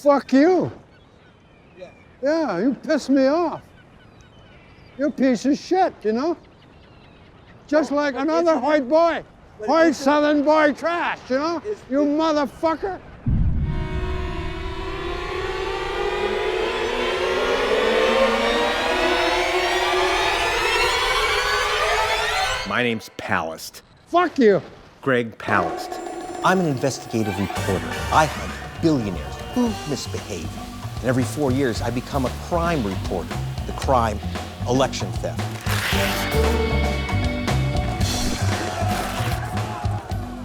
fuck you. Yeah, you piss me off. You're a piece of shit, you know? Just like another white boy. White Southern boy trash, you know? You motherfucker. My name's Palast. Fuck you. Greg Palast. I'm an investigative reporter. I hunt billionaires who misbehave. And every 4 years, I become a crime reporter. The crime, election theft.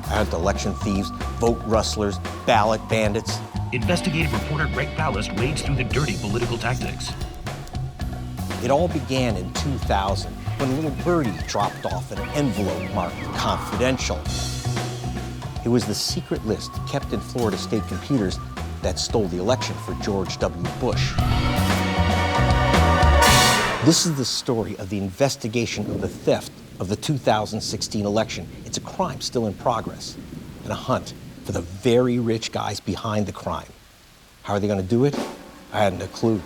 I hunt election thieves, vote rustlers, ballot bandits. Investigative reporter Greg Palast wades through the dirty political tactics. It all began in 2000 when a little birdie dropped off an envelope marked confidential. It was the secret list kept in Florida state computers that stole the election for George W. Bush. This is the story of the investigation of the theft of the 2016 election. It's a crime still in progress and a hunt for the very rich guys behind the crime. How are they going to do it? I hadn't a clue.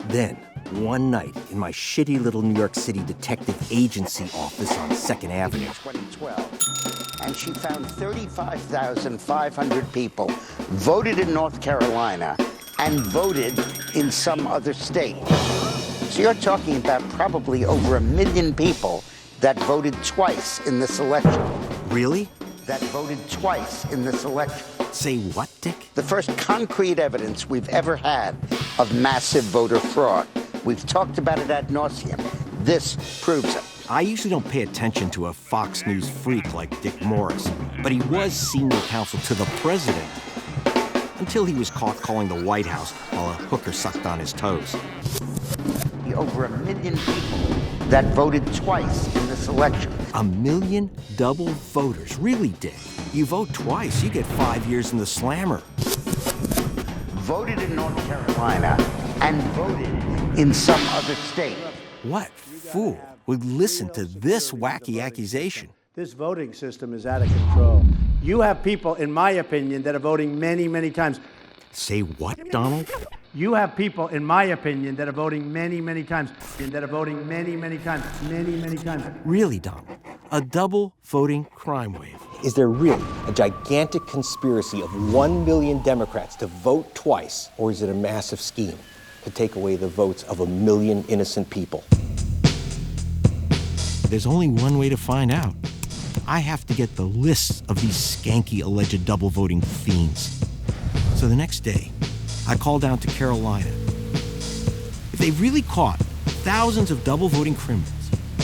Then, one night in my shitty little New York City detective agency office on 2nd Avenue. 2012, and she found 35,500 people voted in North Carolina and voted in some other state. So you're talking about probably over 1 million people that voted twice in this election. Really? That voted twice in this election. Say what, Dick? The first concrete evidence we've ever had of massive voter fraud. We've talked about it ad nauseum. This proves it. I usually don't pay attention to a Fox News freak like Dick Morris, but he was senior counsel to the president until he was caught calling the White House while a hooker sucked on his toes. Over 1 million people that voted twice in this election. 1 million double voters. Really, Dick? You vote twice, you get 5 years in the slammer. Voted in North Carolina and voted in some other state. What fool would listen to this wacky accusation? This voting system is out of control. You have people, in my opinion, that are voting many, many times. Say what, Donald? You have people, in my opinion, that are voting many, many times. And that are voting many, many times. Many, many times. Really, Donald? A double voting crime wave. Is there really a gigantic conspiracy of 1 million Democrats to vote twice? Or is it a massive scheme to take away the votes of 1 million innocent people? There's only one way to find out. I have to get the lists of these skanky alleged double voting fiends. So the next day, I call down to Carolina. If they've really caught thousands of double voting criminals,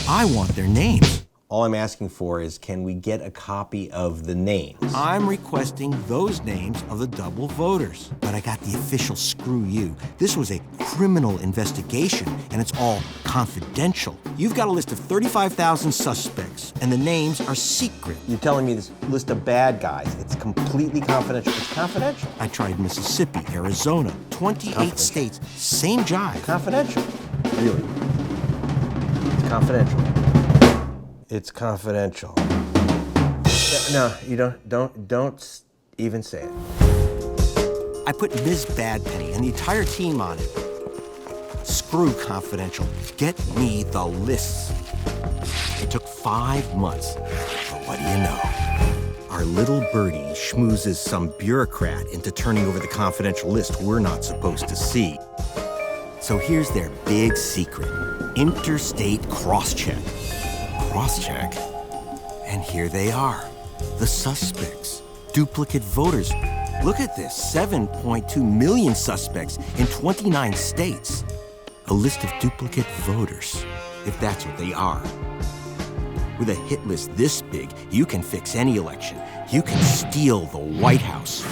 I want their names. All I'm asking for is, can we get a copy of the names? I'm requesting those names of the double voters. But I got the official screw you. This was a criminal investigation, and it's all confidential. You've got a list of 35,000 suspects, and the names are secret. You're telling me this list of bad guys, it's completely confidential? It's confidential? I tried Mississippi, Arizona, 28 states, same jive. Confidential? Really? It's confidential. It's confidential. No, you don't even say it. I put Ms. Badpenny and the entire team on it. Screw confidential. Get me the lists. It took 5 months, but what do you know? Our little birdie schmoozes some bureaucrat into turning over the confidential list we're not supposed to see. So here's their big secret. Interstate cross-check. Cross-check. And here they are, the suspects, duplicate voters. Look at this, 7.2 million suspects in 29 states. A list of duplicate voters, if that's what they are. With a hit list this big, you can fix any election. You can steal the White House.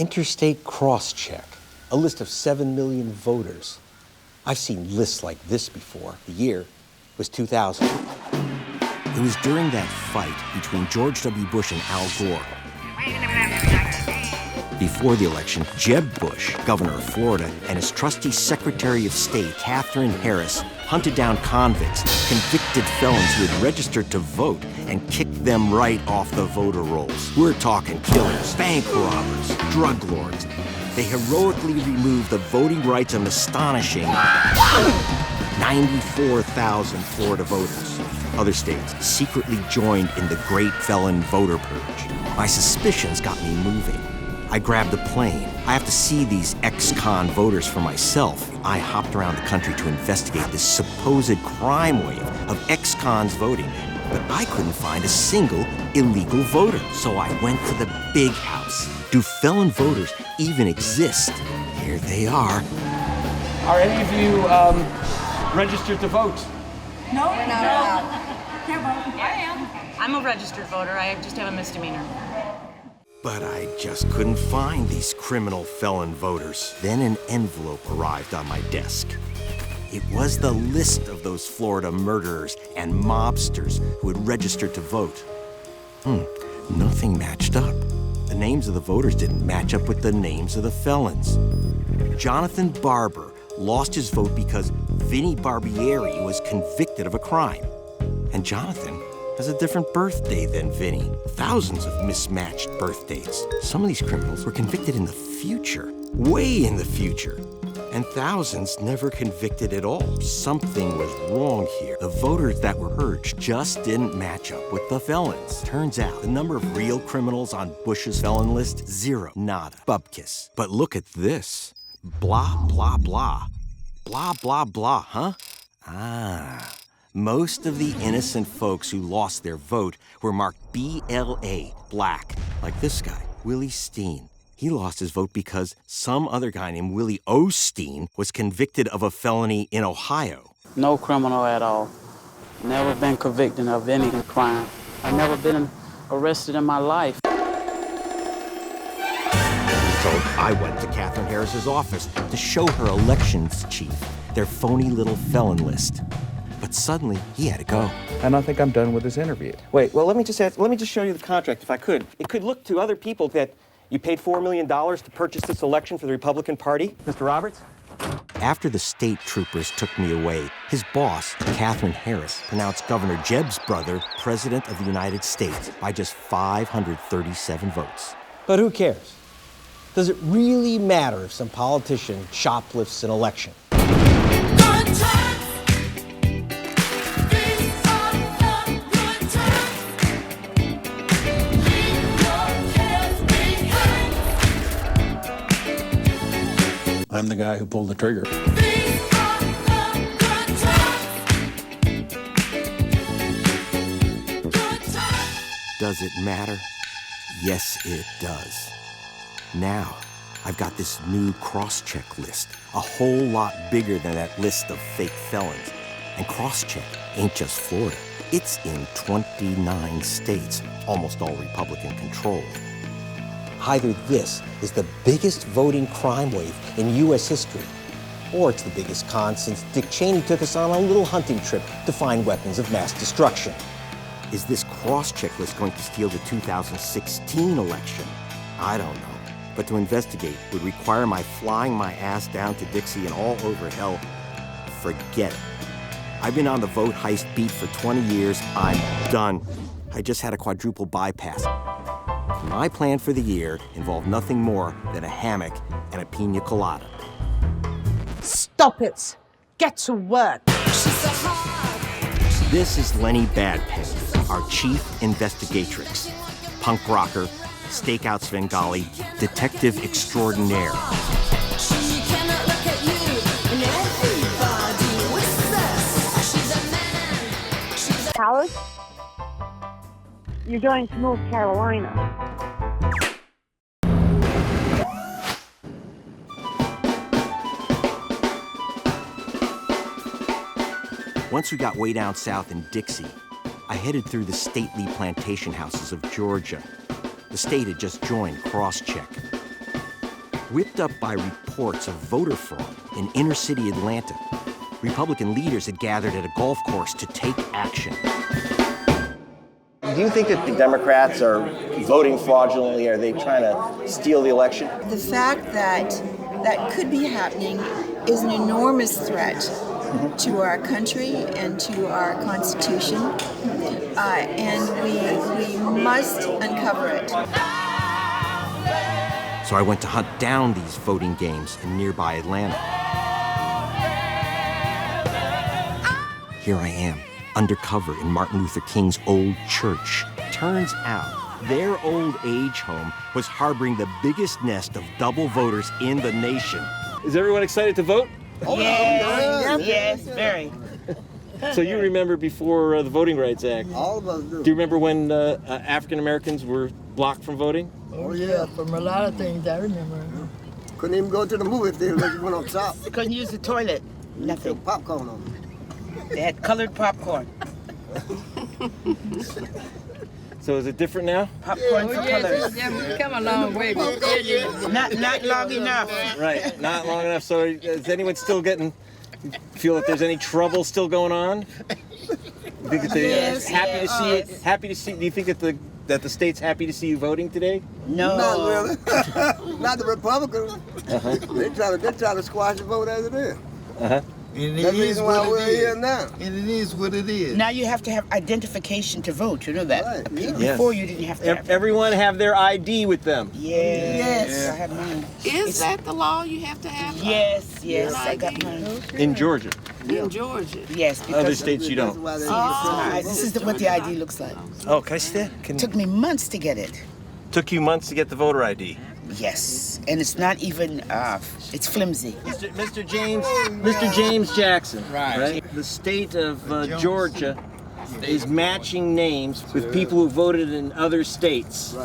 Interstate cross-check, a list of 7 million voters. I've seen lists like this before. The year was 2000. It was during that fight between George W. Bush and Al Gore. Before the election, Jeb Bush, governor of Florida, and his trusty Secretary of State, Katherine Harris, hunted down convicts, convicted felons who had registered to vote, and kicked them right off the voter rolls. We're talking killers, bank robbers, drug lords. They heroically removed the voting rights of an astonishing 94,000 Florida voters. Other states secretly joined in the great felon voter purge. My suspicions got me moving. I grabbed a plane. I have to see these ex-con voters for myself. I hopped around the country to investigate this supposed crime wave of ex-cons voting, but I couldn't find a single illegal voter. So I went to the big house. Do felon voters even exist? Here they are. Are any of you registered to vote? No, we're not allowed. Can't vote. I am. I'm a registered voter. I just have a misdemeanor. But I just couldn't find these criminal felon voters. Then an envelope arrived on my desk. It was the list of those Florida murderers and mobsters who had registered to vote. Nothing matched up. The names of the voters didn't match up with the names of the felons. Jonathan Barber lost his vote because Vinnie Barbieri was convicted of a crime. And Jonathan has a different birthday than Vinnie. Thousands of mismatched birth dates. Some of these criminals were convicted in the future, way in the future. And thousands never convicted at all. Something was wrong here. The voters that were purged just didn't match up with the felons. Turns out, the number of real criminals on Bush's felon list, 0, nada, bupkis. But look at this. Blah, blah, blah. Blah, blah, blah, huh? Most of the innocent folks who lost their vote were marked BLA, black, like this guy, Willie Steen. He lost his vote because some other guy named Willie Osteen was convicted of a felony in Ohio. No criminal at all. Never been convicted of any crime. I've never been arrested in my life. So I went to Katherine Harris's office to show her elections chief their phony little felon list. But suddenly, he had to go. And I think I'm done with this interview. Wait, well, let me just show you the contract, if I could. It could look to other people that you paid $4 million to purchase this election for the Republican Party. Mr. Roberts? After the state troopers took me away, his boss, Katherine Harris, pronounced Governor Jebb's brother President of the United States by just 537 votes. But who cares? Does it really matter if some politician shoplifts an election? I'm the guy who pulled the trigger. Does it matter? Yes, it does. Now, I've got this new cross-check list, a whole lot bigger than that list of fake felons. And cross-check ain't just Florida. It's in 29 states, almost all Republican-controlled. Either this is the biggest voting crime wave in U.S. history, or it's the biggest con since Dick Cheney took us on a little hunting trip to find weapons of mass destruction. Is this cross-check list going to steal the 2016 election? I don't know. But to investigate would require my flying my ass down to Dixie and all over hell. Forget it. I've been on the vote heist beat for 20 years. I'm done. I just had a quadruple bypass. My plan for the year involved nothing more than a hammock and a pina colada. Stop it! Get to work! This is Lenny Badpen, our chief investigatrix, punk rocker, stakeout Svengali, detective extraordinaire. Palast, you're going to North Carolina. Once we got way down south in Dixie, I headed through the stately plantation houses of Georgia. The state had just joined cross-check. whipped up by reports of voter fraud in inner-city Atlanta. Republican leaders had gathered at a golf course to take action. Do you think that the Democrats are voting fraudulently? Are they trying to steal the election? The fact that that could be happening is an enormous threat to our country and to our Constitution, and we must uncover it. So I went to hunt down these voting games in nearby Atlanta. Here I am, undercover in Martin Luther King's old church. Turns out their old age home was harboring the biggest nest of double voters in the nation. Is everyone excited to vote? Yes, very. So you remember before the Voting Rights Act? All of us do. Do you remember when African Americans were blocked from voting? Oh yeah, from a lot of things I remember. Couldn't even go to the movie theater unless you went on top. Couldn't use the toilet. Nothing. Popcorn on them. They had colored popcorn. So is it different now? Popcorn for colors. Yeah, we've come a long way. Not long enough. Right, not long enough. So is anyone still feel that there's any trouble still going on? You think that they're happy to see it? Happy to see? Do you think that the state's happy to see you voting today? No. Not really. Not the Republicans. They're trying to squash the vote as it is. And that's the reason why we're here now. And it is what it is. Now you have to have identification to vote. You know that. Right, Before you didn't have to have Everyone have their ID with them. Yes. I have mine. Is that the law you have to have? Yes, I got mine. In Georgia? In Georgia? Yes. Other states you don't. This is what the ID looks like. Oh, can I see that? Took me months to get it. Took you months to get the voter ID? Yes, and it's not even, it's flimsy. Mr. James Jackson, right? The state of Georgia is matching names with people who voted in other states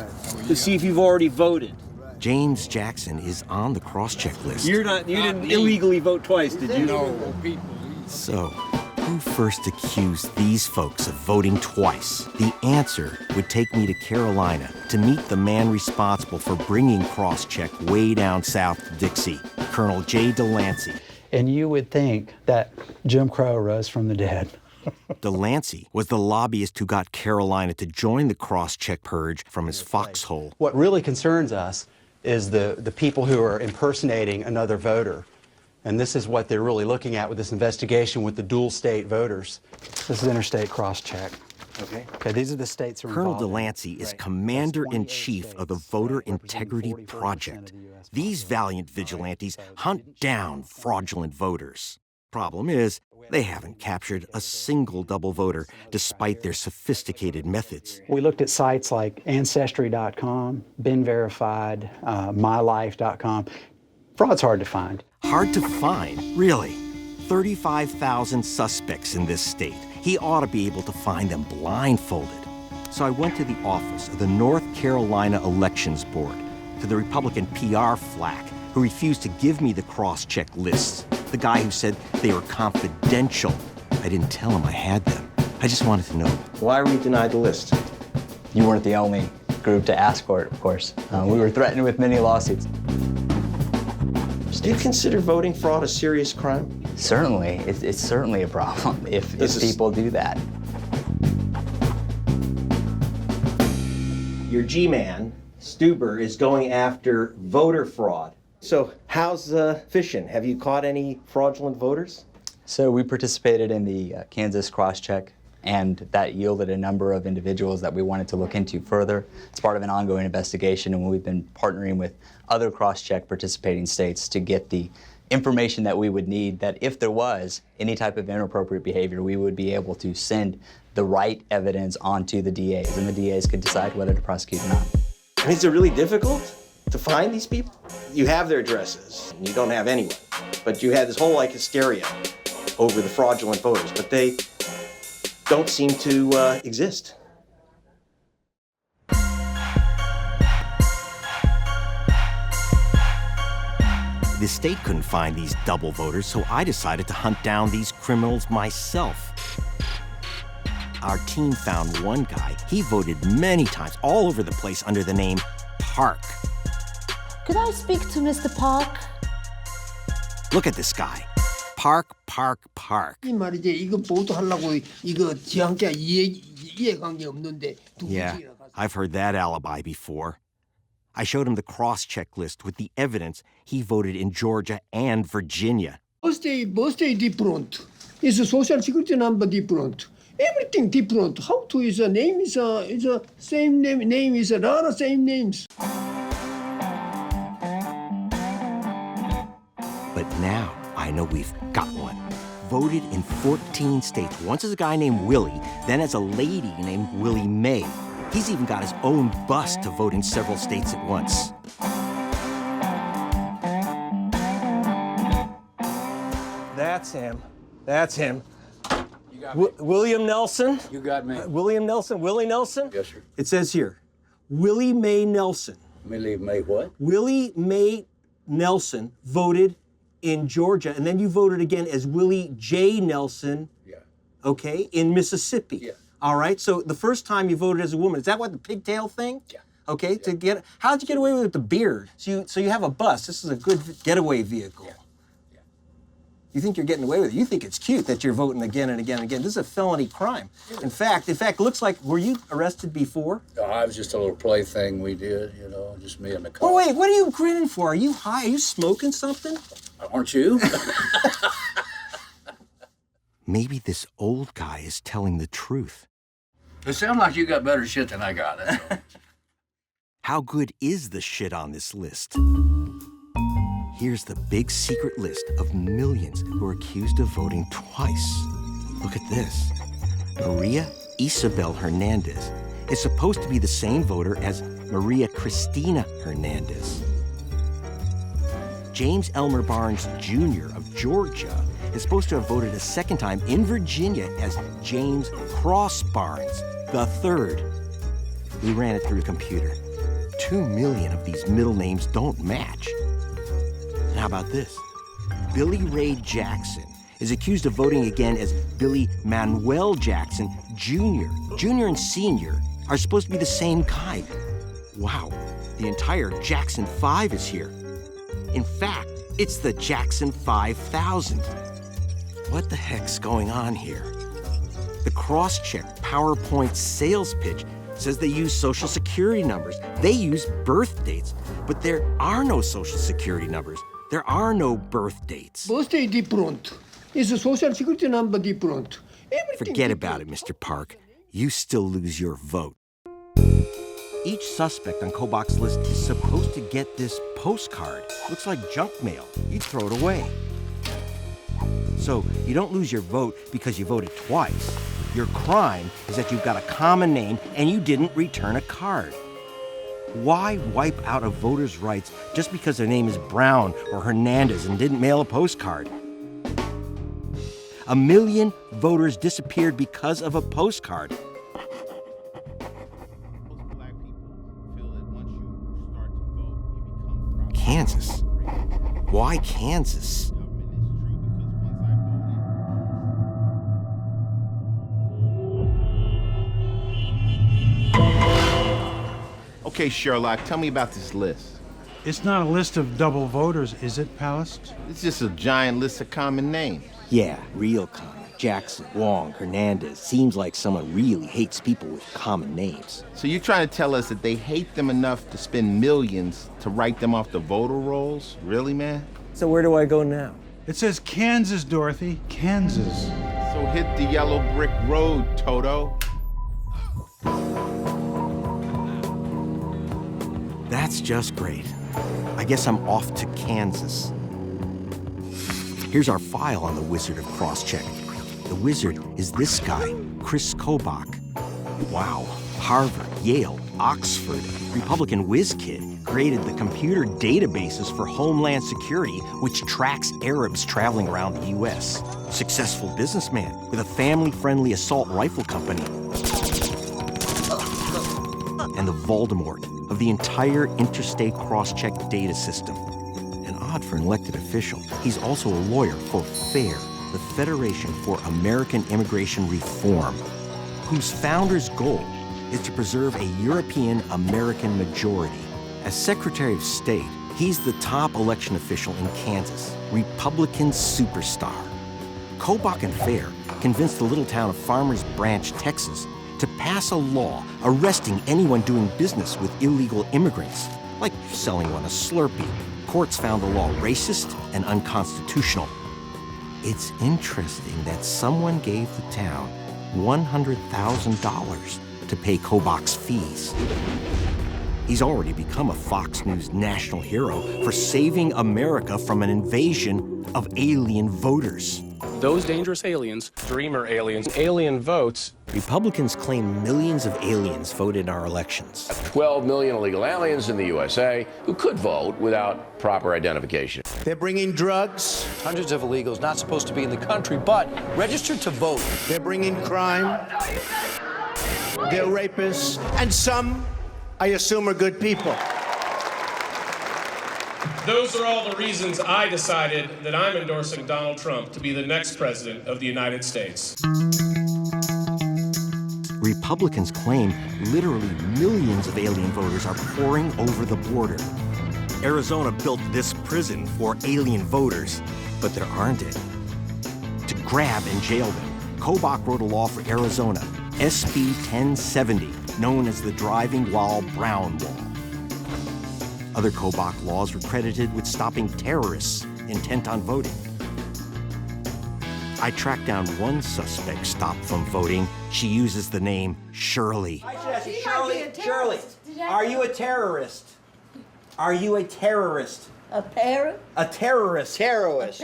to see if you've already voted. James Jackson is on the cross-check list. You didn't illegally vote twice, did you? No. So, who first accused these folks of voting twice? The answer would take me to Carolina to meet the man responsible for bringing cross-check way down south to Dixie, Colonel J. Delancey. And you would think that Jim Crow rose from the dead. Delancey was the lobbyist who got Carolina to join the cross-check purge from his foxhole. What really concerns us is the people who are impersonating another voter. And this is what they're really looking at with this investigation with the dual state voters. This is interstate cross-check. Okay, these are the states who are Colonel involved. Delancey is commander-in-chief of the Voter Integrity Project. These valiant vigilantes hunt down fraudulent voters. Problem is, they haven't captured a single double voter despite their sophisticated methods. We looked at sites like Ancestry.com, Been Verified, MyLife.com. Fraud's hard to find. Hard to find? Really? 35,000 suspects in this state. He ought to be able to find them blindfolded. So I went to the office of the North Carolina Elections Board, to the Republican PR flack who refused to give me the cross-check lists, the guy who said they were confidential. I didn't tell him I had them. I just wanted to know. Why were you denied the list? You weren't the only group to ask for it, of course. We were threatened with many lawsuits. Do you consider voting fraud a serious crime? Certainly. It's certainly a problem if people do that. Your G-man, Stuber, is going after voter fraud. So how's fishing? Have you caught any fraudulent voters? So we participated in the Kansas cross-check, and that yielded a number of individuals that we wanted to look into further. It's part of an ongoing investigation, and we've been partnering with other cross-check participating states to get the information that we would need, that if there was any type of inappropriate behavior, we would be able to send the right evidence onto the DAs, and the DAs could decide whether to prosecute or not. And is it really difficult to find these people? You have their addresses, and you don't have anyone. But you had this whole hysteria over the fraudulent voters, but they don't seem to exist. The state couldn't find these double voters, so I decided to hunt down these criminals myself. Our team found one guy. He voted many times all over the place under the name Park. Could I speak to Mr. Park? Look at this guy. Park, park, park. 이 말이지 이거 보도하려고 이거 지한테 이해관계 없는데 Yeah, I've heard that alibi before. I showed him the cross-check list with the evidence he voted in Georgia and Virginia. birthday different. Is a social security number different. Everything different. How to is a name is a same name. Name is a lot of same names. But now I know we've got one. Voted in 14 states. Once as a guy named Willie, then as a lady named Willie May. He's even got his own bus to vote in several states at once. That's him. That's him. You got me. William Nelson? You got me. William Nelson? Willie Nelson? Yes, sir. It says here, Willie May Nelson. Willie May what? Willie May Nelson voted in Georgia, and then you voted again as Willie J. Nelson, okay, in Mississippi. Yeah. All right, so the first time you voted as a woman, is that what the pigtail thing? Yeah. Okay, to get, how'd you get away with the beard? So you have a bus. This is a good getaway vehicle. Yeah. You think you're getting away with it. You think it's cute that you're voting again and again and again. This is a felony crime. In fact, it looks like, were you arrested before? I was just a little play thing we did, you know, just me and the cop. Oh, wait, what are you grinning for? Are you high? Are you smoking something? Aren't you? Maybe this old guy is telling the truth. It sounds like you got better shit than I got. How good is the shit on this list? Here's the big secret list of millions who are accused of voting twice. Look at this. Maria Isabel Hernandez is supposed to be the same voter as Maria Cristina Hernandez. James Elmer Barnes Jr. of Georgia is supposed to have voted a second time in Virginia as James Cross Barnes III. We ran it through the computer. 2 million of these middle names don't match. And how about this? Billy Ray Jackson is accused of voting again as Billy Manuel Jackson Jr. Junior and Senior are supposed to be the same guy. Wow, the entire Jackson 5 is here. In fact, it's the Jackson 5000. What the heck's going on here? The cross-check PowerPoint sales pitch says they use social security numbers. They use birth dates, but there are no social security numbers. There are no birth dates. Birthday different. Is a social security number different. Everything Forget different. about it, Mr. Park. You still lose your vote. Each suspect on Kobach's list is supposed to get this postcard. Looks like junk mail. You'd throw it away. So you don't lose your vote because you voted twice. Your crime is that you've got a common name and you didn't return a card. Why wipe out a voter's rights just because their name is Brown or Hernandez and didn't mail a postcard? 1 million voters disappeared because of a postcard. Kansas. Why Kansas? Okay, Sherlock, tell me about this list. It's not a list of double voters, is it, Palast? It's just a giant list of common names. Yeah, real common. Jackson, Wong, Hernandez. Seems like someone really hates people with common names. So you're trying to tell us that they hate them enough to spend millions to write them off the voter rolls? Really, man? So where do I go now? It says Kansas, Dorothy. Kansas. So hit the yellow brick road, Toto. That's just great. I guess I'm off to Kansas. Here's our file on the Wizard of Crosscheck. The wizard is this guy, Chris Kobach. Wow, Harvard, Yale, Oxford, Republican whiz kid, created the computer databases for Homeland Security, which tracks Arabs traveling around the U.S. Successful businessman with a family-friendly assault rifle company. And the Voldemort of the entire interstate crosscheck data system. And odd for an elected official, he's also a lawyer for FAIR, the Federation for American Immigration Reform, whose founder's goal is to preserve a European-American majority. As Secretary of State, He's the top election official in Kansas, Republican superstar. Kobach and Fair convinced the little town of Farmers Branch, Texas, to pass a law arresting anyone doing business with illegal immigrants, like selling one a Slurpee. Courts found the law racist and unconstitutional. It's interesting that someone gave the town $100,000 to pay Kobach's fees. He's already become a Fox News national hero for saving America from an invasion of alien voters. Those dangerous aliens, dreamer aliens, alien votes. Republicans claim millions of aliens voted in our elections. 12 million illegal aliens in the USA who could vote without proper identification. They're bringing drugs. Hundreds of illegals not supposed to be in the country, but registered to vote. They're bringing crime. They're rapists. And some, I assume, are good people. Those are all the reasons I decided that I'm endorsing Donald Trump to be the next president of the United States. Republicans claim literally millions of alien voters are pouring over the border. Arizona built this prison for alien voters, but there aren't any. To grab and jail them, Kobach wrote a law for Arizona, SB 1070, known as the Driving While Brown Law. Other Kobach laws were credited with stopping terrorists intent on voting. I tracked down one suspect stopped from voting. She uses the name Shirley. I should ask you, Shirley, are you a terrorist? Are you a terrorist? A parrot? A terrorist. A parrot?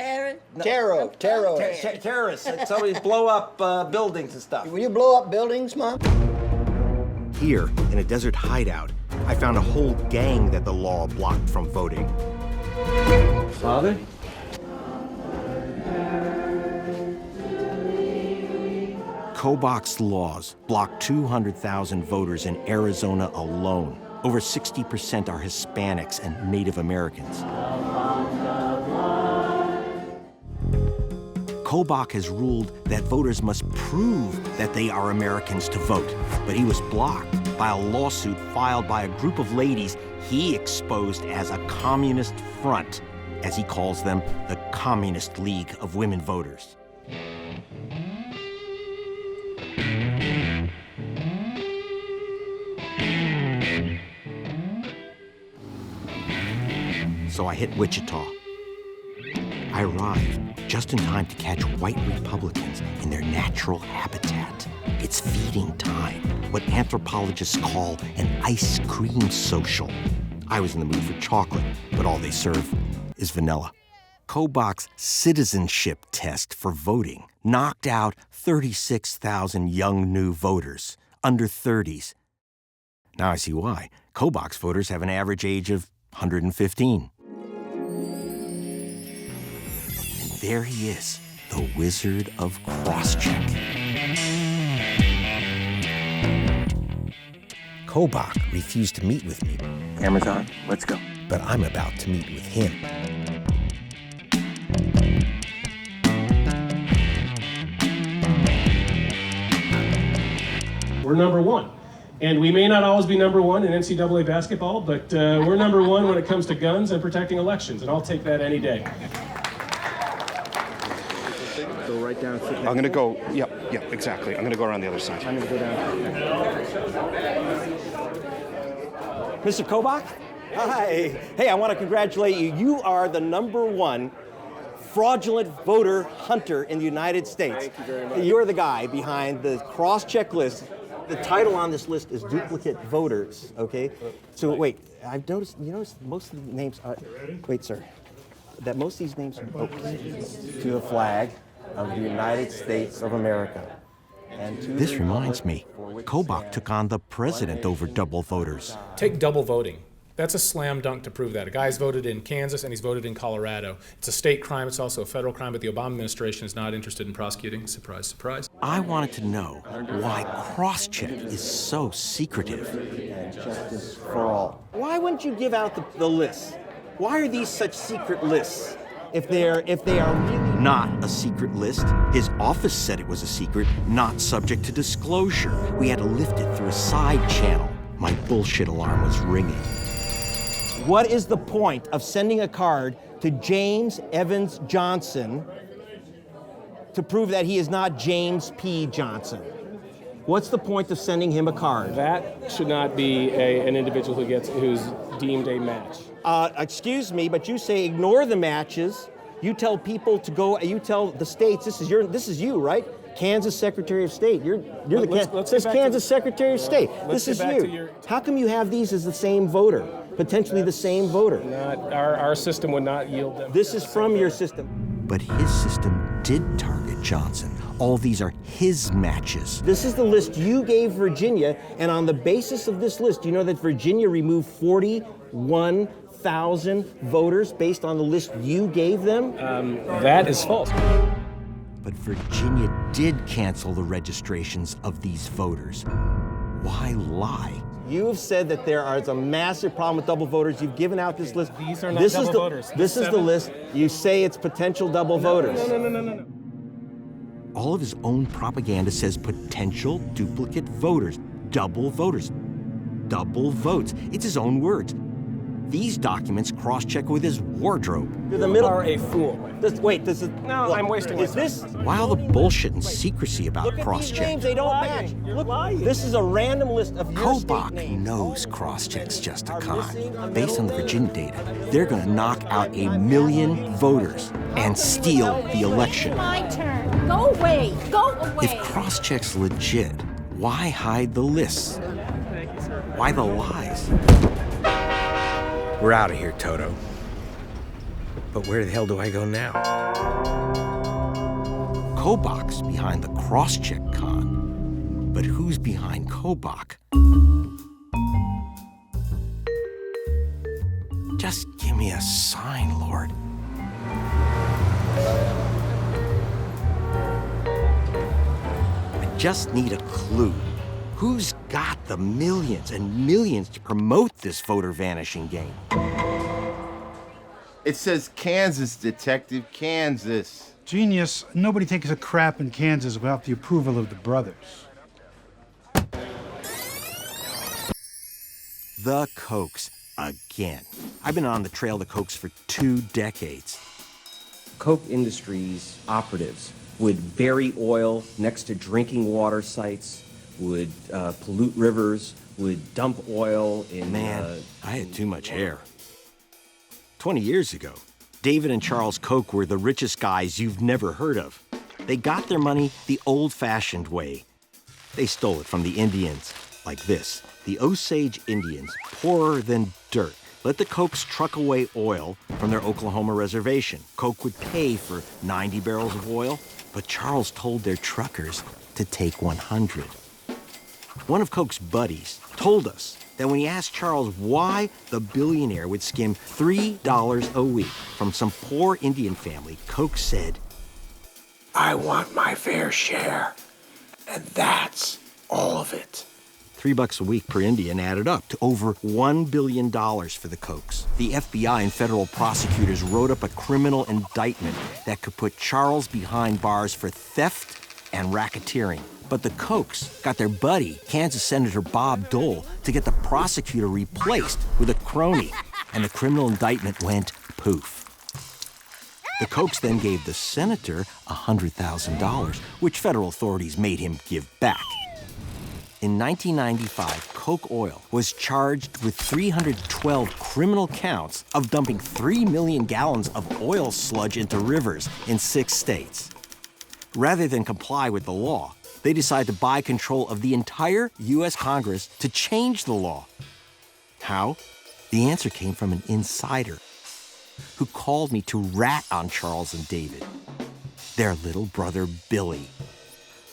Terrorist. Somebody blow up buildings and stuff. Will you blow up buildings, Mom? Here, in a desert hideout, I found a whole gang that the law blocked from voting. Father? Kobach's laws blocked 200,000 voters in Arizona alone. Over 60% are Hispanics and Native Americans. Kobach has ruled that voters must prove that they are Americans to vote, but he was blocked by a lawsuit filed by a group of ladies he exposed as a communist front, as he calls them, the Communist League of Women Voters. So I hit Wichita. I arrived just in time to catch white Republicans in their natural habitat. It's feeding time, what anthropologists call an ice cream social. I was in the mood for chocolate, but all they serve is vanilla. Kobach's citizenship test for voting knocked out 36,000 young new voters, under 30s. Now I see why. Kobach's voters have an average age of 115. There he is, the Wizard of Crosscheck. Kobach refused to meet with me. Camera's on. Let's go. But I'm about to meet with him. We're number one. And we may not always be number one in NCAA basketball, but we're number one when it comes to guns and protecting elections, and I'll take that any day. Go right down. I'm going to go, yep, exactly. I'm going to go around the other side. I'm going to go down. Mr. Kobach? Hi. Hey, I want to congratulate you. You are the #1 fraudulent voter hunter in the United States. Thank you very much. You're the guy behind the cross-check list. The title on this list is duplicate voters, okay? So wait, I've noticed, most of the names are, wait, sir, that most of these names are to the flag of the United States of America. And This reminds me, Kobach took on the president over double voters. Take double voting. That's a slam dunk to prove that. A guy's voted in Kansas and he's voted in Colorado. It's a state crime, it's also a federal crime, but the Obama administration is not interested in prosecuting. Surprise, surprise. I wanted to know why crosscheck is so secretive. And justice for all. Why wouldn't you give out the lists? Why are these such secret lists? If they are really not a secret list, his office said it was a secret, not subject to disclosure. We had to lift it through a side channel. My bullshit alarm was ringing. What is the point of sending a card to James Evans Johnson to prove that he is not James P. Johnson? What's the point of sending him a card? That should not be an individual who's deemed a match. Excuse me, but you say ignore the matches. You tell people to go. You tell the states. This is you, right? Kansas Secretary of State. You're the Kansas Secretary of State. This is you. How come you have these as the same voter, potentially the same voter? Our system would not yield them. This is from your system. But his system did target Johnson. All these are his matches. This is the list you gave Virginia, and on the basis of this list, you know that Virginia removed 41,000 voters based on the list you gave them? That is false. But Virginia did cancel the registrations of these voters. Why lie? You've said that there is a massive problem with double voters. You've given out this list. These are not double voters. This is the list. You say it's potential double voters. No. All of his own propaganda says potential duplicate voters, double voters, double votes. It's his own words. These documents cross-check with his wardrobe. You are a fool. I'm wasting my time. Why all the bullshit and secrecy about Look at these cross-check? names, they don't match. Look, this is a random list of your state Kobach names. knows cross-check's just a con. Based on the Virginia data, they're going to knock out 1 million voters and steal the election. My turn. Go away. Go away. If cross-check's legit, why hide the lists? Why the lies? We're out of here, Toto. But where the hell do I go now? Kobach's behind the cross-check con. But who's behind Kobach? Just give me a sign, Lord. I just need a clue. Who's got the millions and millions to promote this voter vanishing game? It says Kansas, Detective, Kansas. Genius, nobody takes a crap in Kansas without the approval of the brothers. The Kochs again. I've been on the trail of the Kochs for 2 decades. Koch Industries operatives would bury oil next to drinking water sites, would pollute rivers, would dump oil in... I had too much hair. 20 years ago, David and Charles Koch were the richest guys you've never heard of. They got their money the old-fashioned way. They stole it from the Indians, like this. The Osage Indians, poorer than dirt, let the Kochs truck away oil from their Oklahoma reservation. Koch would pay for 90 barrels of oil, but Charles told their truckers to take 100. One of Koch's buddies told us that when he asked Charles why the billionaire would skim $3 a week from some poor Indian family, Koch said, "I want my fair share, and that's all of it." $3 a week per Indian added up to over $1 billion for the Kochs. The FBI and federal prosecutors wrote up a criminal indictment that could put Charles behind bars for theft and racketeering. But the Kochs got their buddy, Kansas Senator Bob Dole, to get the prosecutor replaced with a crony, and the criminal indictment went poof. The Kochs then gave the senator $100,000, which federal authorities made him give back. In 1995, Koch Oil was charged with 312 criminal counts of dumping 3 million gallons of oil sludge into rivers in 6 states. Rather than comply with the law, they decided to buy control of the entire U.S. Congress to change the law. How? The answer came from an insider who called me to rat on Charles and David, their little brother Billy.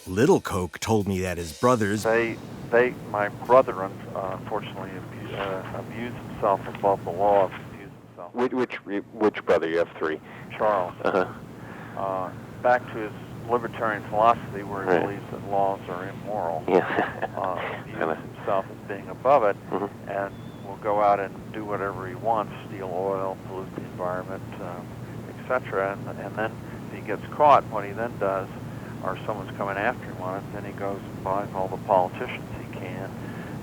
Little Koch told me that his brothers... My brother, unfortunately, abused himself above the law. Abused himself. Which brother? You have 3. Charles. Back to his libertarian philosophy, where he believes that laws are immoral. Abused himself as being above it, and will go out and do whatever he wants, steal oil, pollute the environment, etc. And then if he gets caught, what he then does, or someone's coming after him on it, then he goes and buys all the politicians he can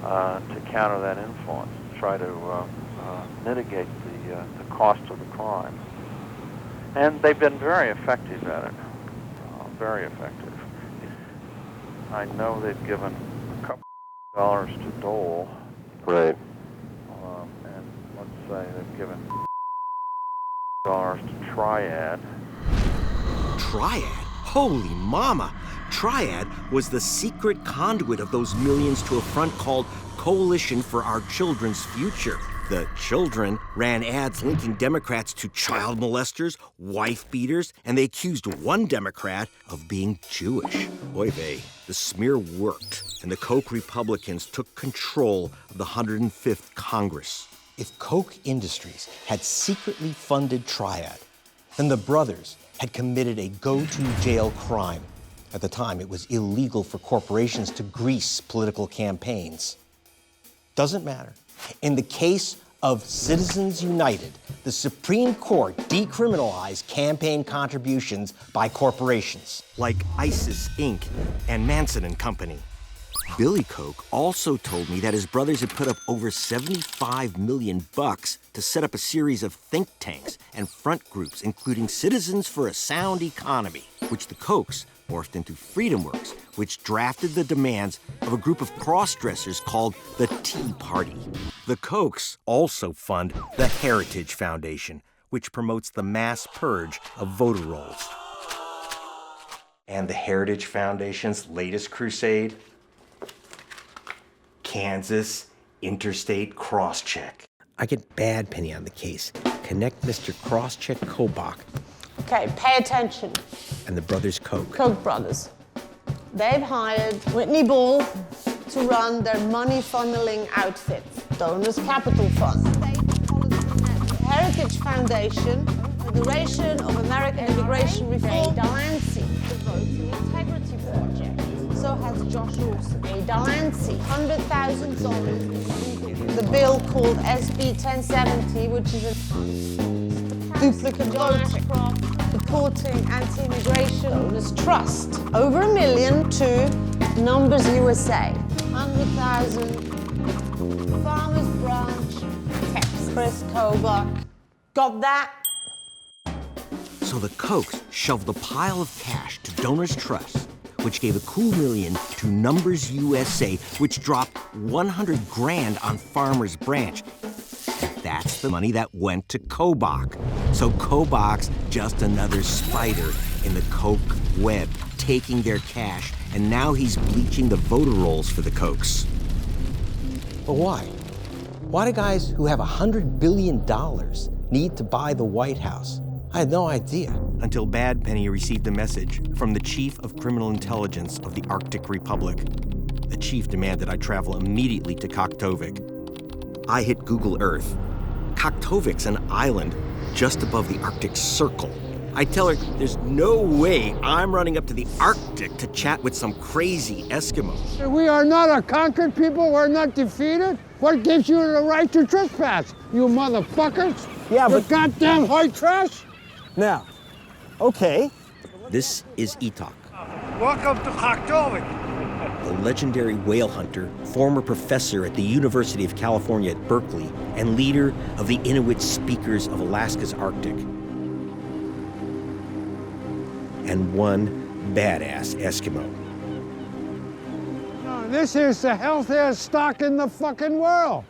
to counter that influence, try to mitigate the cost of the crime. And they've been very effective at it, very effective. I know they've given a couple of dollars to Dole. Right. And let's say they've given dollars to Triad. Triad? Holy mama! Triad was the secret conduit of those millions to a front called Coalition for Our Children's Future. The children ran ads linking Democrats to child molesters, wife beaters, and they accused one Democrat of being Jewish. Oy vey, the smear worked, and the Koch Republicans took control of the 105th Congress. If Koch Industries had secretly funded Triad, then the brothers had committed a go-to-jail crime. At the time, it was illegal for corporations to grease political campaigns. Doesn't matter. In the case of Citizens United, the Supreme Court decriminalized campaign contributions by corporations. Like ISIS, Inc. and Manson and Company. Billy Koch also told me that his brothers had put up over $75 million to set up a series of think tanks and front groups, including Citizens for a Sound Economy, which the Kochs morphed into Freedom Works, which drafted the demands of a group of cross-dressers called the Tea Party. The Kochs also fund the Heritage Foundation, which promotes the mass purge of voter rolls. And the Heritage Foundation's latest crusade? Kansas Interstate Crosscheck. I get bad penny on the case. Connect Mr. Crosscheck Kobach Okay, pay attention. and the brothers Koch. Koch brothers. They've hired Whitney Ball to run their money funneling outfit, Donors Capital Fund. Heritage Foundation, Federation of American Immigration Reform. Delancey, the Voting Integrity Project. So has Josh Olson. Delancey, $100,000. The bill called SB 1070, which is a duplicate voting, supporting anti-immigration donors trust. Over $1 million to Numbers USA. 100,000. Farmers Branch, Texas. Chris Kobach. Got that? So the Kochs shoved a pile of cash to Donors Trust, which gave a cool $1 million to Numbers USA, which dropped 100 grand on Farmers Branch. That's the money that went to Kobach. So Kobach's just another spider in the Koch web, taking their cash, and now he's bleaching the voter rolls for the Kochs. But why? Why do guys who have $100 billion need to buy the White House? I had no idea. Until Bad Penny received a message from the Chief of Criminal Intelligence of the Arctic Republic. The chief demanded I travel immediately to Kaktovik. I hit Google Earth. Kaktovik's an island just above the Arctic Circle. I tell her there's no way I'm running up to the Arctic to chat with some crazy Eskimo. We are not a conquered people. We're not defeated. What gives you the right to trespass, you motherfuckers? Yeah, you but goddamn white trash. Now, okay. This is Itak, Welcome to Kaktovik. the legendary whale hunter, former professor at the University of California at Berkeley, and leader of the Inuit Speakers of Alaska's Arctic. And one badass Eskimo. No, this is the healthiest stock in the fucking world.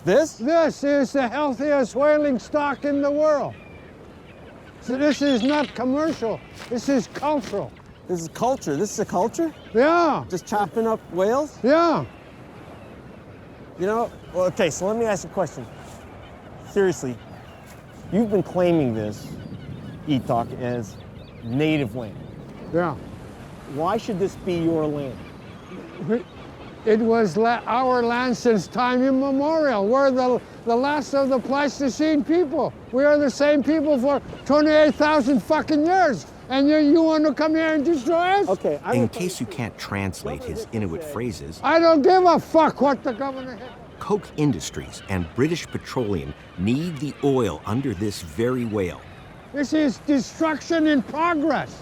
This? This is the healthiest whaling stock in the world. So this is not commercial. This is cultural. This is culture. This is a culture? Yeah. Just chopping up whales? Yeah. You know, well, okay, so let me ask you a question. Seriously, you've been claiming this, Itak, as native land. Yeah. Why should this be your land? It was our land since time immemorial. We're the last of the Pleistocene people. We are the same people for 28,000 fucking years. And you want to come here and destroy us? Okay. In case you can't translate his Inuit phrases, I don't give a fuck what the governor... Koch Industries and British Petroleum need the oil under this very whale. This is destruction in progress.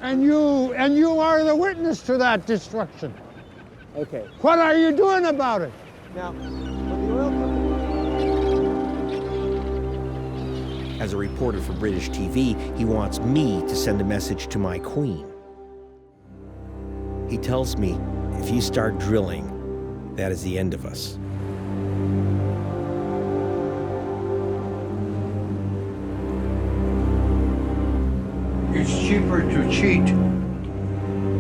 And you are the witness to that destruction. Okay. What are you doing about it? Now, when the oil company As a reporter for British TV, he wants me to send a message to my queen. He tells me, if you start drilling, that is the end of us. It's cheaper to cheat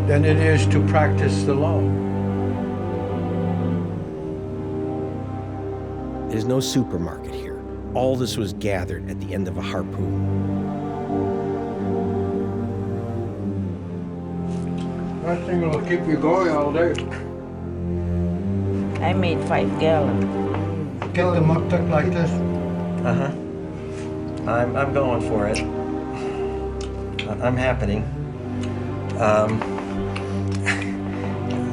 than it is to practice the law. There's no supermarket here. All this was gathered at the end of a harpoon. That thing will keep you going all day. I made 5 gallons. Get them up tucked like this. Uh-huh. I'm going for it. I'm happening.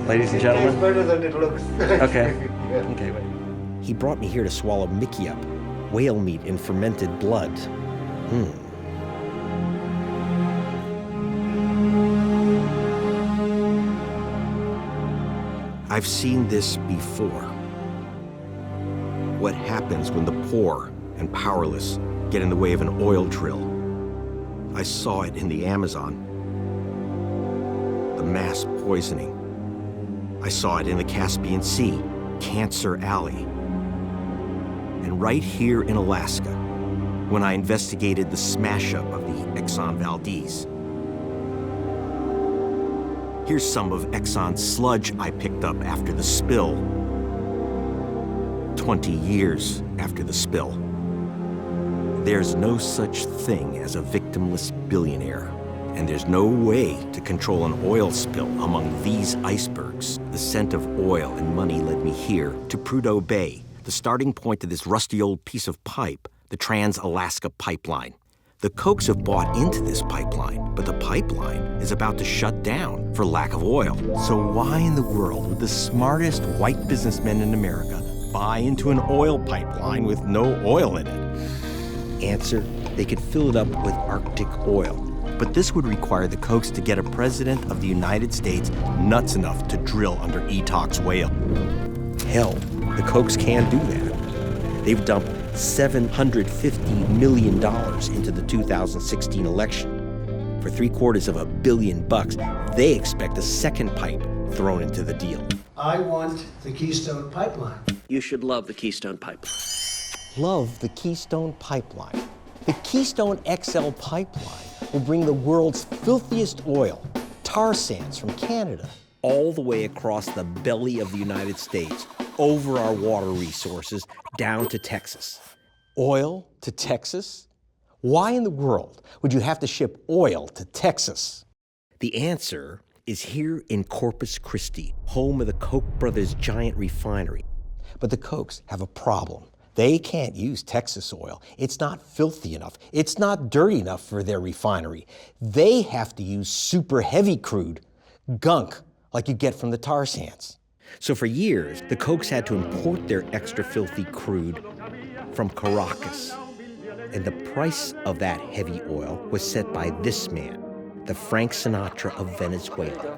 Ladies and gentlemen. It's better than it looks. Okay. Okay, wait. He brought me here to swallow Mickey up, whale meat in fermented blood. I've seen this before. What happens when the poor and powerless get in the way of an oil drill? I saw it in the Amazon. The mass poisoning. I saw it in the Caspian Sea, Cancer Alley. And right here in Alaska, when I investigated the smash-up of the Exxon Valdez. Here's some of Exxon's sludge I picked up after the spill. 20 years after the spill. There's no such thing as a victimless billionaire, and there's no way to control an oil spill among these icebergs. The scent of oil and money led me here to Prudhoe Bay, the starting point of this rusty old piece of pipe, the Trans-Alaska Pipeline. The Kochs have bought into this pipeline, but the pipeline is about to shut down for lack of oil. So why in the world would the smartest white businessmen in America buy into an oil pipeline with no oil in it? Answer, they could fill it up with Arctic oil. But this would require the Kochs to get a president of the United States nuts enough to drill under Etok's whale. Hell, the Kochs can't do that. They've dumped $750 million into the 2016 election. For $750 million, they expect a second pipe thrown into the deal. I want the Keystone Pipeline. You should love the Keystone Pipeline. Love the Keystone Pipeline. The Keystone XL pipeline will bring the world's filthiest oil, tar sands from Canada, all the way across the belly of the United States, over our water resources, down to Texas. Oil to Texas? Why in the world would you have to ship oil to Texas? The answer is here in Corpus Christi, home of the Koch brothers' giant refinery. But the Kochs have a problem. They can't use Texas oil. It's not filthy enough. It's not dirty enough for their refinery. They have to use super heavy crude, gunk, like you get from the tar sands. So for years, the Kochs had to import their extra filthy crude from Caracas. And the price of that heavy oil was set by this man, the Frank Sinatra of Venezuela.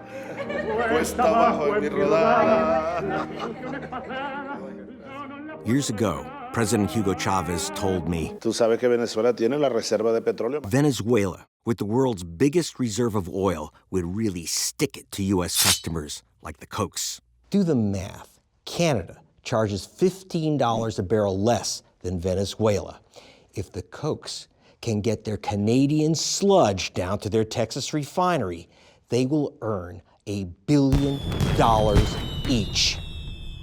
Years ago, President Hugo Chavez told me, Venezuela, with the world's biggest reserve of oil, would really stick it to U.S. customers like the Kochs. Do the math. Canada charges $15 a barrel less than Venezuela. If the Kochs can get their Canadian sludge down to their Texas refinery, they will earn $1 billion each.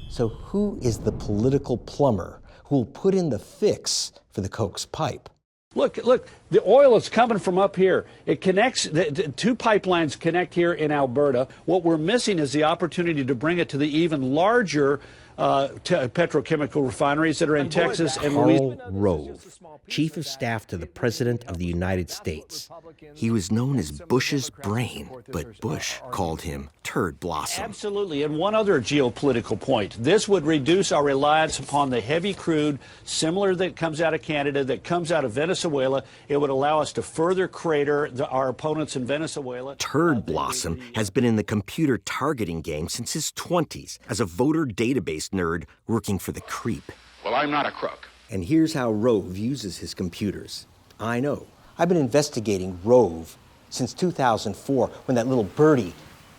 So who is the political plumber who will put in the fix for the Kochs pipe? Look, the oil is coming from up here. It connects, the two pipelines connect here in Alberta. What we're missing is the opportunity to bring it to the even larger petrochemical refineries that are in Texas and Louisiana. Karl Rove, Chief of Staff to the President of the United States. He was known as Bush's brain, but Bush called him Turd Blossom. Absolutely. And one other geopolitical point. This would reduce our reliance upon the heavy crude, similar that comes out of Canada, that comes out of Venezuela. It would allow us to further crater our opponents in Venezuela. Turd Blossom has been in the computer targeting game since his 20s as a voter database nerd working for the Creep. Well, I'm not a crook. And here's how Rove uses his computers. I know. I've been investigating Rove since 2004 when that little birdie,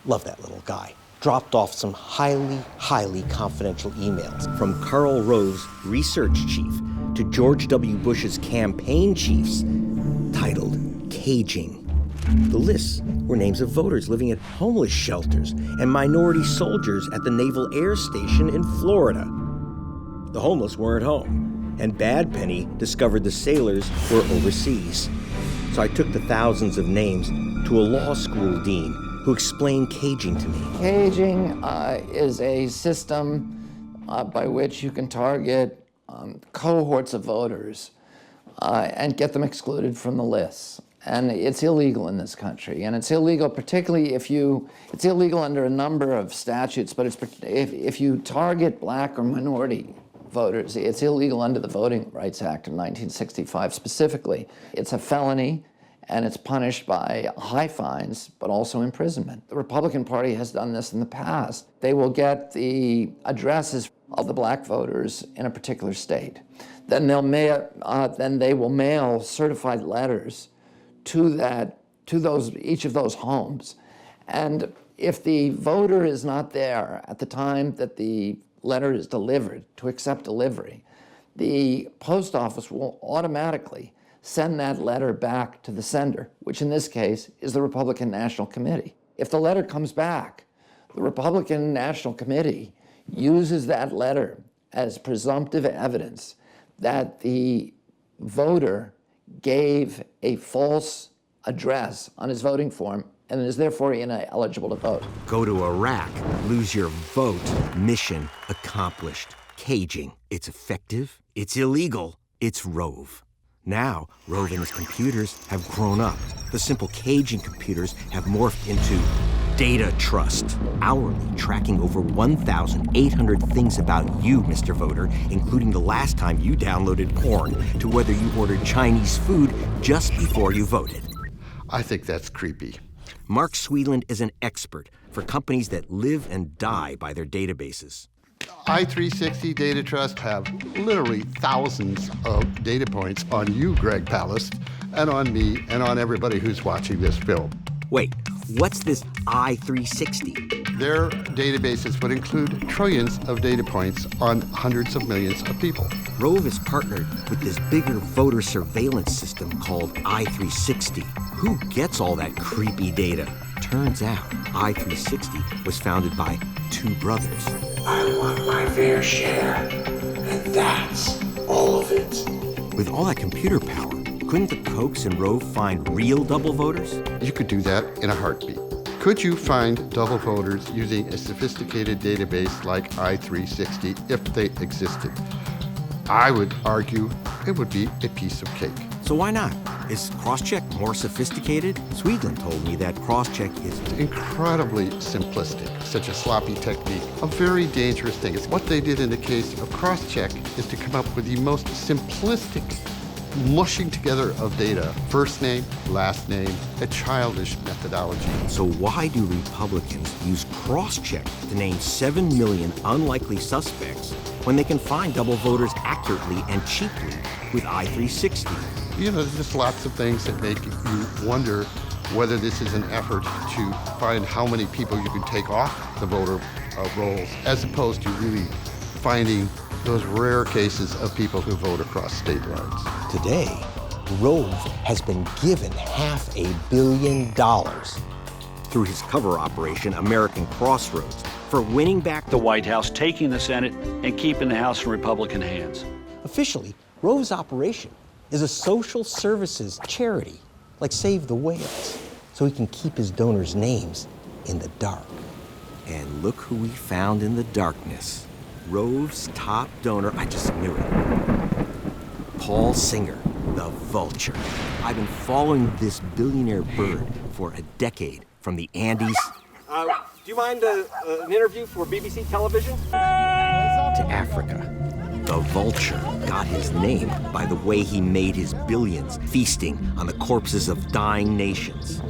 love that little guy, dropped off some highly confidential emails from Karl Rove's research chief to George W. Bush's campaign chiefs titled Caging. The lists were names of voters living at homeless shelters and minority soldiers at the Naval Air Station in Florida. The homeless weren't home, and Bad Penny discovered the sailors were overseas. So I took the thousands of names to a law school dean who explained caging to me. Caging is a system by which you can target cohorts of voters and get them excluded from the lists. And it's illegal in this country. And it's illegal particularly it's illegal under a number of statutes, but if you target black or minority voters, it's illegal under the Voting Rights Act of 1965 specifically. It's a felony, and it's punished by high fines, but also imprisonment. The Republican Party has done this in the past. They will get the addresses of the black voters in a particular state. Then they will mail certified letters to each of those homes. And if the voter is not there at the time that the letter is delivered to accept delivery, the post office will automatically send that letter back to the sender, which in this case is the Republican National Committee. If the letter comes back, the Republican National Committee uses that letter as presumptive evidence that the voter gave a false address on his voting form and is therefore ineligible to vote. Go to Iraq, lose your vote, mission accomplished. Caging. It's effective, it's illegal, it's Rove. Now, Rove and his computers have grown up. The simple caging computers have morphed into data trust, hourly tracking over 1,800 things about you, Mr. Voter, including the last time you downloaded porn, to whether you ordered Chinese food just before you voted. I think that's creepy. Mark Sweeland is an expert for companies that live and die by their databases. I-360 Data Trust have literally thousands of data points on you, Greg Palast, and on me, and on everybody who's watching this film. Wait, what's this I-360? Their databases would include trillions of data points on hundreds of millions of people. Rove is partnered with this bigger voter surveillance system called I-360. Who gets all that creepy data? Turns out, I-360 was founded by two brothers. I want my fair share, and that's all of it. With all that computer power, couldn't the Kochs and Rove find real double voters? You could do that in a heartbeat. Could you find double voters using a sophisticated database like I-360 if they existed? I would argue it would be a piece of cake. So why not? Is crosscheck more sophisticated? Sweetland told me that crosscheck is incredibly simplistic, such a sloppy technique, a very dangerous thing. It's what they did in the case of crosscheck is to come up with the most simplistic mushing together of data, first name, last name, a childish methodology. So why do Republicans use crosscheck to name 7 million unlikely suspects when they can find double voters accurately and cheaply with I-360? You know, there's just lots of things that make you wonder whether this is an effort to find how many people you can take off the voter rolls, as opposed to really finding those rare cases of people who vote across state lines. Today, Rove has been given $500 million through his cover operation, American Crossroads, for winning back the White House, taking the Senate, and keeping the House in Republican hands. Officially, Rove's operation is a social services charity, like Save the Whales, so he can keep his donors' names in the dark. And look who we found in the darkness. Rove's top donor, I just knew it. Paul Singer, the Vulture. I've been following this billionaire bird for a decade, from the Andes do you mind an interview for BBC television? to Africa. The Vulture got his name by the way he made his billions, feasting on the corpses of dying nations.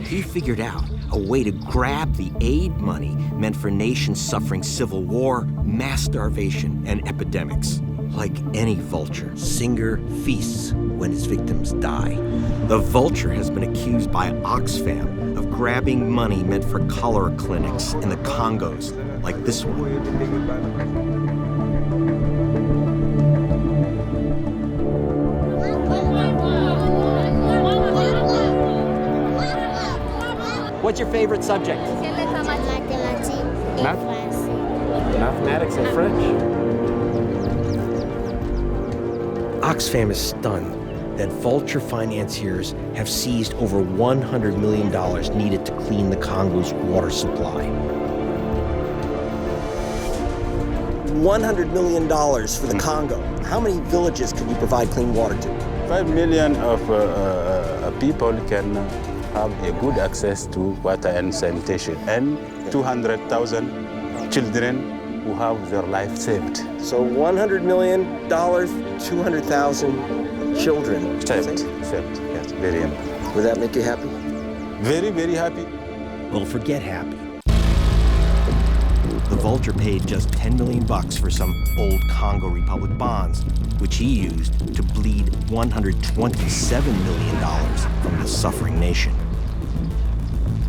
He figured out a way to grab the aid money meant for nations suffering civil war, mass starvation, and epidemics. Like any vulture, Singer feasts when his victims die. The Vulture has been accused by Oxfam of grabbing money meant for cholera clinics in the Congos, like this one. What's your favorite subject? Mathematics and French. Oxfam is stunned that Vulture financiers have seized over $100 million needed to clean the Congo's water supply. $100 million for the Congo. How many villages can you provide clean water to? 5 million of people can have a good access to water and sanitation, and 200,000 children who have their life saved. So $100 million, 200,000 children. Saved, yes, very happy. Would that make you happy? Very, very happy. Well, forget happy. The Vulture paid just $10 million for some old Congo Republic bonds, which he used to bleed $127 million from the suffering nation.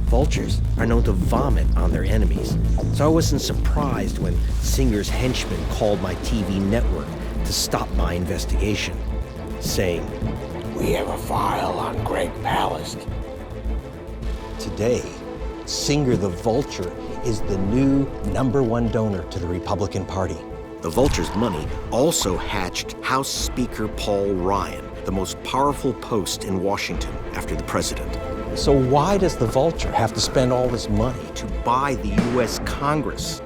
Vultures are known to vomit on their enemies, so I wasn't surprised when Singer's henchmen called my TV network to stop my investigation, saying, "We have a file on Greg Palast." Today, Singer the Vulture is the new #1 donor to the Republican Party. The Vulture's money also hatched House Speaker Paul Ryan, the most powerful post in Washington after the president. So why does the Vulture have to spend all this money to buy the U.S. Congress?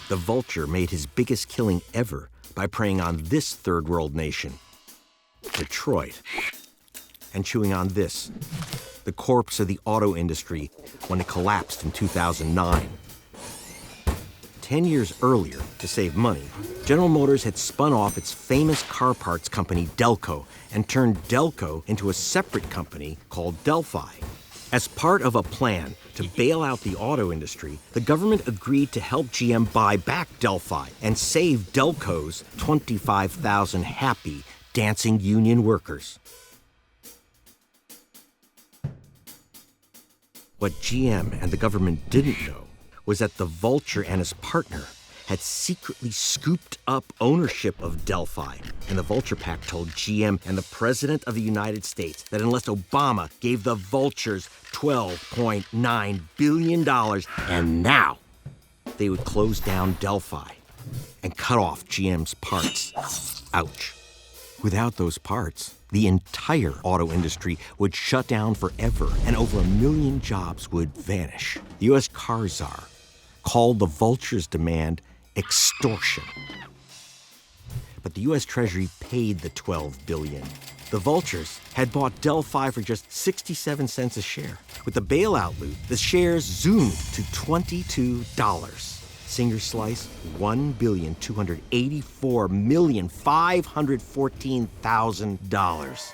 The Vulture made his biggest killing ever by preying on this third world nation, Detroit, and chewing on this, the corpse of the auto industry when it collapsed in 2009. 10 years earlier, to save money, General Motors had spun off its famous car parts company, Delco, and turned Delco into a separate company called Delphi. As part of a plan to bail out the auto industry, the government agreed to help GM buy back Delphi and save Delco's 25,000 happy, dancing union workers. What GM and the government didn't know was that the Vulture and his partner had secretly scooped up ownership of Delphi, and the Vulture Pact told GM and the President of the United States that unless Obama gave the Vultures $12.9 billion, and now they would close down Delphi and cut off GM's parts. Ouch. Without those parts, the entire auto industry would shut down forever, and over 1 million jobs would vanish. The U.S. car czar called the Vulture's demand extortion. But the U.S. Treasury paid the $12 billion. The Vultures had bought Delphi for just 67 cents a share. With the bailout loot, the shares zoomed to $22. Singer's slice, $1,284,514,000.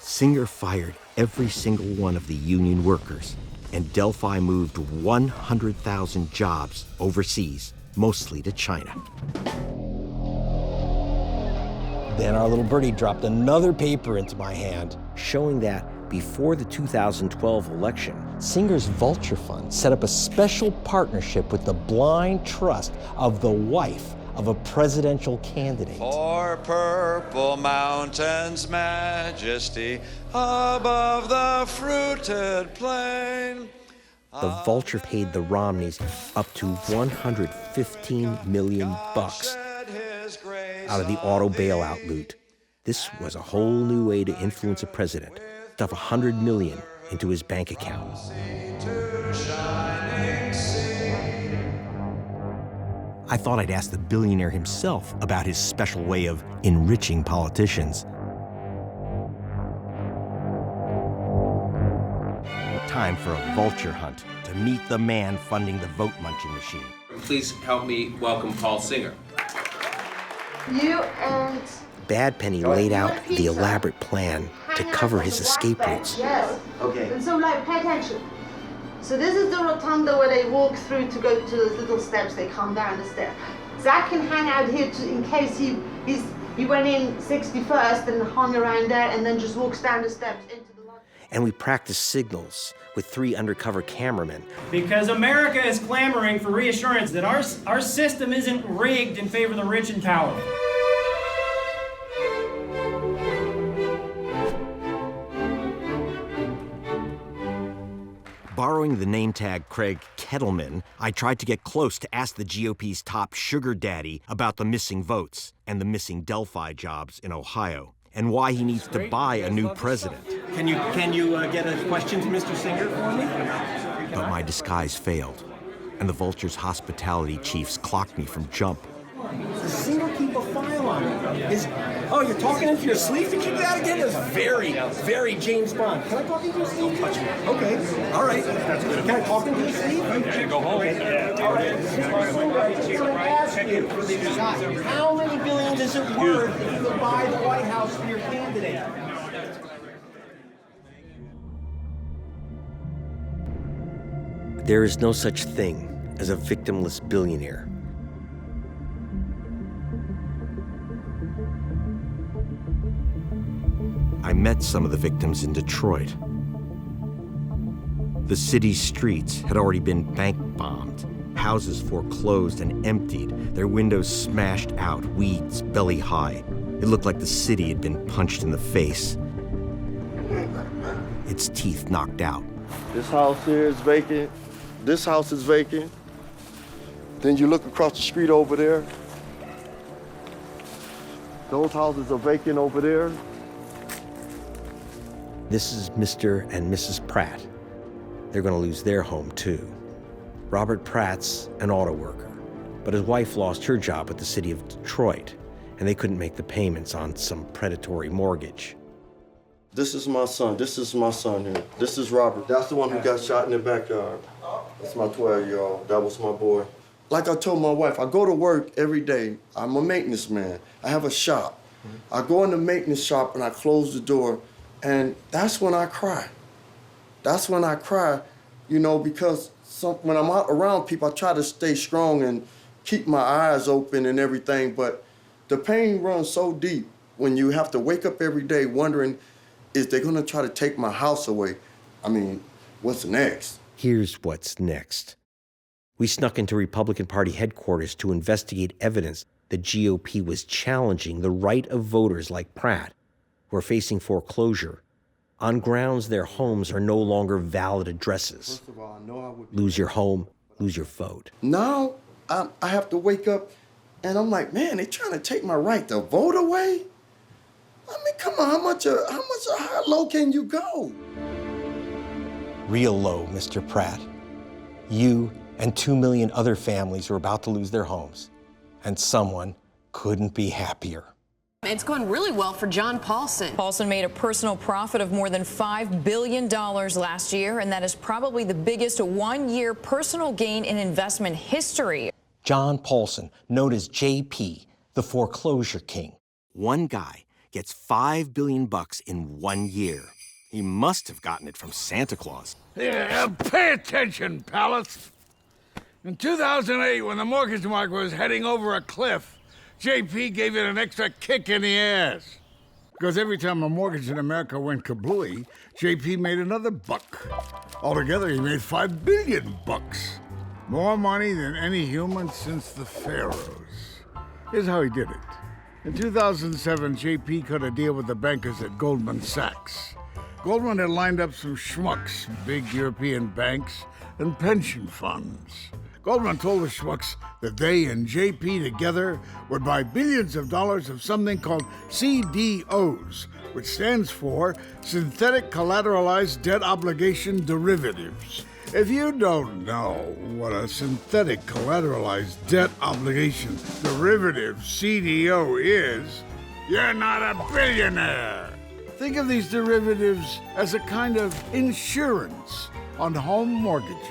Singer fired every single one of the union workers, and Delphi moved 100,000 jobs overseas, mostly to China. Then our little birdie dropped another paper into my hand, showing that before the 2012 election, Singer's Vulture Fund set up a special partnership with the blind trust of the wife of a presidential candidate. O'er purple mountains, majesty, above the fruited plain. The Vulture paid the Romneys up to $115 million out of the auto bailout loot. This was a whole new way to influence a president. Stuff $100 million into his bank account. I thought I'd ask the billionaire himself about his special way of enriching politicians. Time for a vulture hunt to meet the man funding the vote-munching machine. Please help me welcome Paul Singer. You and Bad Penny laid out the elaborate plan to cover his escape routes. Yes. Okay. And so, like, pay attention. So this is the rotunda where they walk through to go to those little steps. They come down the steps. Zach can hang out here in case he went in 61st and hung around there and then just walks down the steps into the lobby. And we practiced signals with 3 undercover cameramen. Because America is clamoring for reassurance that our system isn't rigged in favor of the rich and powerful. Borrowing the name tag Craig Kettleman, I tried to get close to ask the GOP's top sugar daddy about the missing votes and the missing Delphi jobs in Ohio, and why he needs to buy a new president. Can you get a question to Mr. Singer for me? But my disguise failed, and the Vulture's hospitality chiefs clocked me from jump. The Singer keep a file on it. Oh, you're talking into your sleeve to keep that again? That's very, very James Bond. Can I talk into your sleeve? Don't touch me. Okay, all right. That's good. Can I talk into your sleeve? Yeah, go home. Okay. All right. So I ask you, how many billions is it worth if you could buy the White House for your candidate? There is no such thing as a victimless billionaire. I met some of the victims in Detroit. The city's streets had already been bank bombed, houses foreclosed and emptied, their windows smashed out, weeds belly high. It looked like the city had been punched in the face, its teeth knocked out. This house here is vacant. This house is vacant. Then you look across the street over there. Those houses are vacant over there. This is Mr. and Mrs. Pratt. They're going to lose their home, too. Robert Pratt's an auto worker, but his wife lost her job at the city of Detroit, and they couldn't make the payments on some predatory mortgage. This is my son. This is my son here. This is Robert. That's the one who got shot in the backyard. That's my 12-year-old. That was my boy. Like I told my wife, I go to work every day. I'm a maintenance man. I have a shop. I go in the maintenance shop and I close the door, and that's when I cry. That's when I cry, you know, because when I'm out around people, I try to stay strong and keep my eyes open and everything, but the pain runs so deep when you have to wake up every day wondering, is they gonna try to take my house away? I mean, what's next? Here's what's next. We snuck into Republican Party headquarters to investigate evidence the GOP was challenging the right of voters like Pratt, who are facing foreclosure on grounds their homes are no longer valid addresses. First of all, I know I would Lose your home, lose your vote. Now I have to wake up and I'm like, man, they trying to take my right to vote away? I mean, come on, how low can you go? Real low, Mr. Pratt. You and 2 million other families are about to lose their homes, and someone couldn't be happier. It's going really well for John Paulson. Paulson made a personal profit of more than $5 billion last year, and that is probably the biggest one-year personal gain in investment history. John Paulson, known as JP, the foreclosure king. One guy gets $5 billion in 1 year. He must have gotten it from Santa Claus. Yeah, pay attention, Palast. In 2008, when the mortgage market was heading over a cliff, JP gave it an extra kick in the ass. Because every time a mortgage in America went kablooey, JP made another buck. Altogether, he made $5 billion. More money than any human since the pharaohs. Here's how he did it. In 2007, JP cut a deal with the bankers at Goldman Sachs. Goldman had lined up some schmucks, big European banks, and pension funds. Goldman told the schmucks that they and JP together would buy billions of dollars of something called CDOs, which stands for Synthetic Collateralized Debt Obligation Derivatives. If you don't know what a synthetic collateralized debt obligation derivative CDO is, you're not a billionaire. Think of these derivatives as a kind of insurance on home mortgages.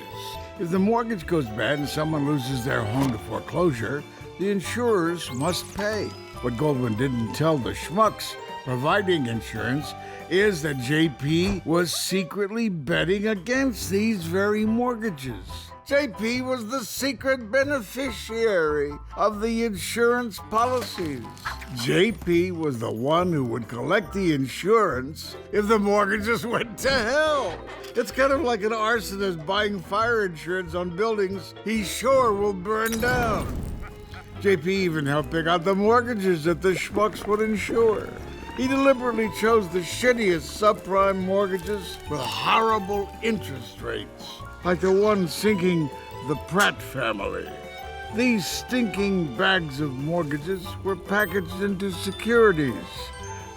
If the mortgage goes bad and someone loses their home to foreclosure, the insurers must pay. What Goldman didn't tell the schmucks providing insurance is that JP was secretly betting against these very mortgages. JP was the secret beneficiary of the insurance policies. JP was the one who would collect the insurance if the mortgages went to hell. It's kind of like an arsonist buying fire insurance on buildings he's sure will burn down. JP even helped pick out the mortgages that the schmucks would insure. He deliberately chose the shittiest subprime mortgages with horrible interest rates, like the one sinking the Pratt family. These stinking bags of mortgages were packaged into securities,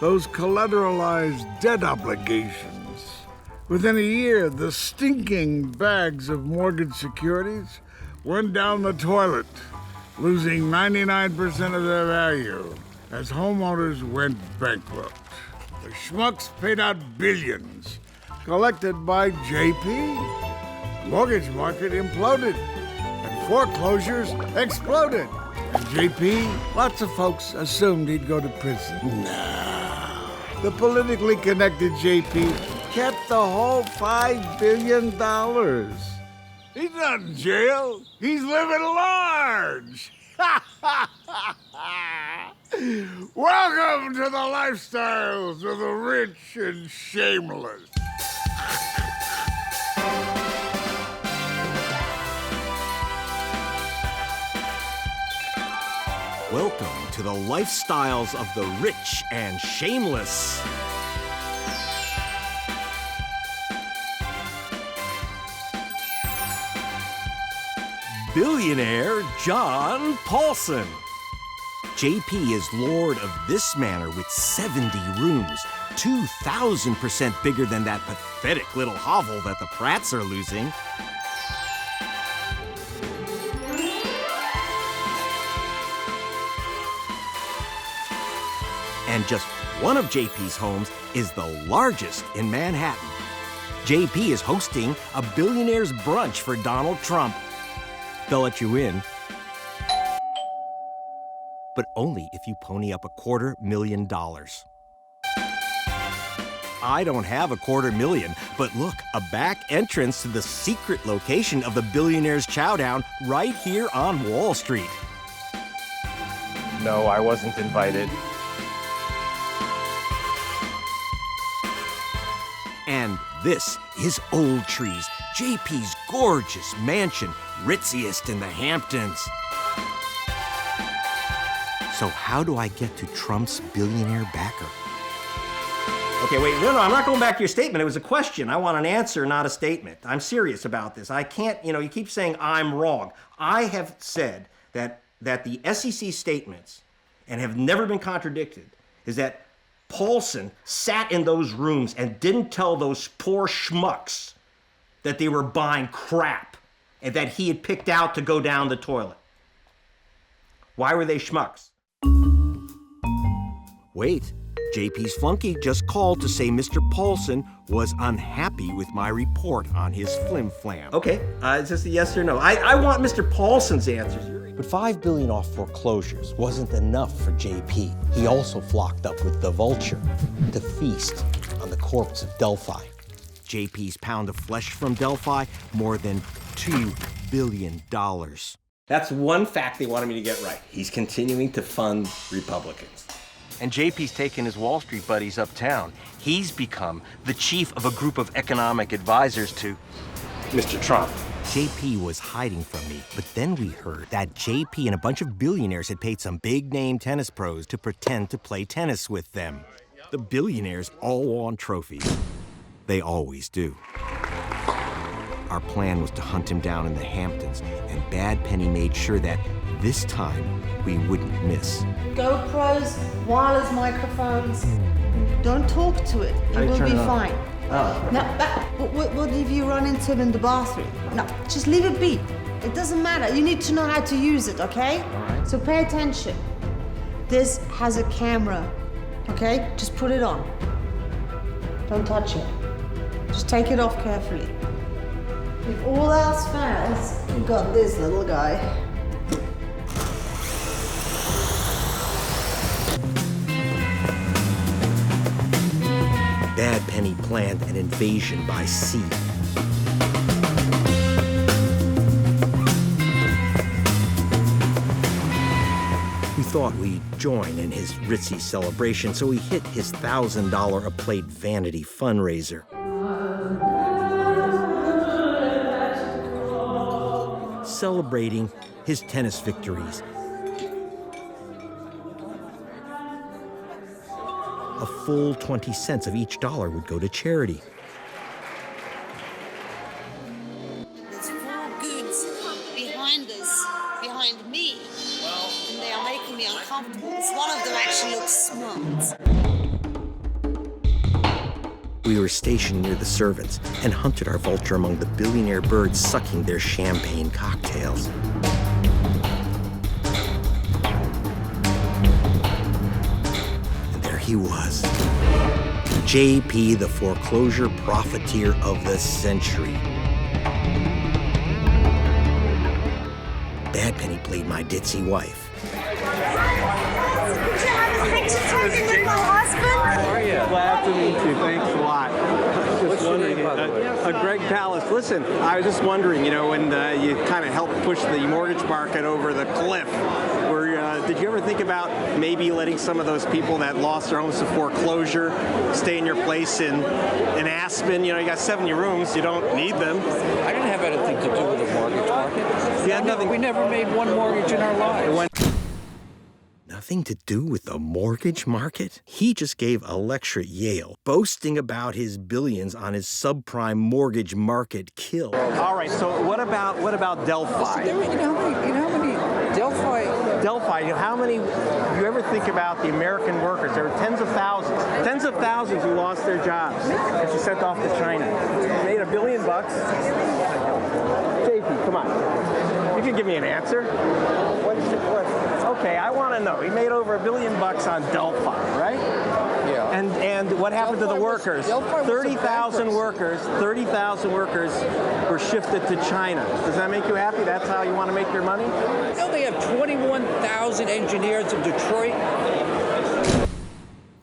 those collateralized debt obligations. Within a year, the stinking bags of mortgage securities went down the toilet, losing 99% of their value as homeowners went bankrupt. The schmucks paid out billions, collected by JP. Mortgage market imploded, and foreclosures exploded. And JP, lots of folks assumed he'd go to prison. No. The politically connected JP kept the whole $5 billion. He's not in jail. He's living large. Welcome to the lifestyles of the rich and shameless. Welcome to the lifestyles of the rich and shameless. Billionaire John Paulson. JP is lord of this manor with 70 rooms, 2,000% bigger than that pathetic little hovel that the Pratts are losing. And just one of JP's homes is the largest in Manhattan. JP is hosting a billionaire's brunch for Donald Trump. They'll let you in, but only if you pony up $250,000. I don't have $250,000, but look, a back entrance to the secret location of the Billionaires' Chowdown right here on Wall Street. No, I wasn't invited. And this is Old Trees, JP's gorgeous mansion, ritziest in the Hamptons. So how do I get to Trump's billionaire backer? Okay, wait, no, I'm not going back to your statement. It was a question. I want an answer, not a statement. I'm serious about this. I can't, you keep saying I'm wrong. I have said that the SEC statements, and have never been contradicted, is that Paulson sat in those rooms and didn't tell those poor schmucks that they were buying crap and that he had picked out to go down the toilet. Why were they schmucks? Wait, JP's flunky just called to say Mr. Paulson was unhappy with my report on his flim-flam. Okay, it's just a yes or no. I want Mr. Paulson's answers. But $5 billion off foreclosures wasn't enough for JP. He also flocked up with the Vulture to feast on the corpse of Delphi. JP's pound of flesh from Delphi, more than $2 billion. That's one fact they wanted me to get right. He's continuing to fund Republicans. And JP's taken his Wall Street buddies uptown. He's become the chief of a group of economic advisors to Mr. Trump. JP was hiding from me, but then we heard that JP and a bunch of billionaires had paid some big-name tennis pros to pretend to play tennis with them. The billionaires all want trophies. They always do. Our plan was to hunt him down in the Hamptons, and Bad Penny made sure that this time we wouldn't miss. GoPros, wireless microphones. Don't talk to it. It will be fine. Oh. No, what if you run into him in the bathroom? No, just leave it be. It doesn't matter. You need to know how to use it, okay? All right. So pay attention. This has a camera, okay? Just put it on. Don't touch it. Just take it off carefully. If all else fails, you've got this little guy. Bad Penny planned an invasion by sea. thought we'd join in his ritzy celebration, so he hit his $1,000 a plate vanity fundraiser. Celebrating his tennis victories. A full 20 cents of each dollar would go to charity. There's 4 goons behind us, behind me, and they are making me uncomfortable. One of them actually looks smart. We were stationed near the servants and hunted our vulture among the billionaire birds sucking their champagne cocktails. And there he was, JP, the foreclosure profiteer of the century. Bad Penny played my ditzy wife. Could you have a picture taken with my husband? How are you? Glad to meet you. Thanks a lot. Just wondering, Greg Palast. Listen, I was just wondering, you know, when you kind of helped push the mortgage market over the cliff, did you ever think about maybe letting some of those people that lost their homes to foreclosure stay in your place in Aspen? You know, you got 70 rooms, you don't need them. I didn't have anything to do with the mortgage market. You had nothing. We never made one mortgage in our lives. Nothing to do with the mortgage market? He just gave a lecture at Yale, boasting about his billions on his subprime mortgage market kill. All right, so what about Delphi? You know how many Delphi, how many, do you ever think about the American workers? There were tens of thousands who lost their jobs and she sent off to China. Made $1 billion. JP, come on. You can give me an answer. What is the question? Okay, I want to know. He made over $1 billion on Delphi, right? Yeah. And what happened Delphi to the workers? 30,000 workers. 30,000 workers were shifted to China. Does that make you happy? That's how you want to make your money? You know, they have 21,000 engineers in Detroit.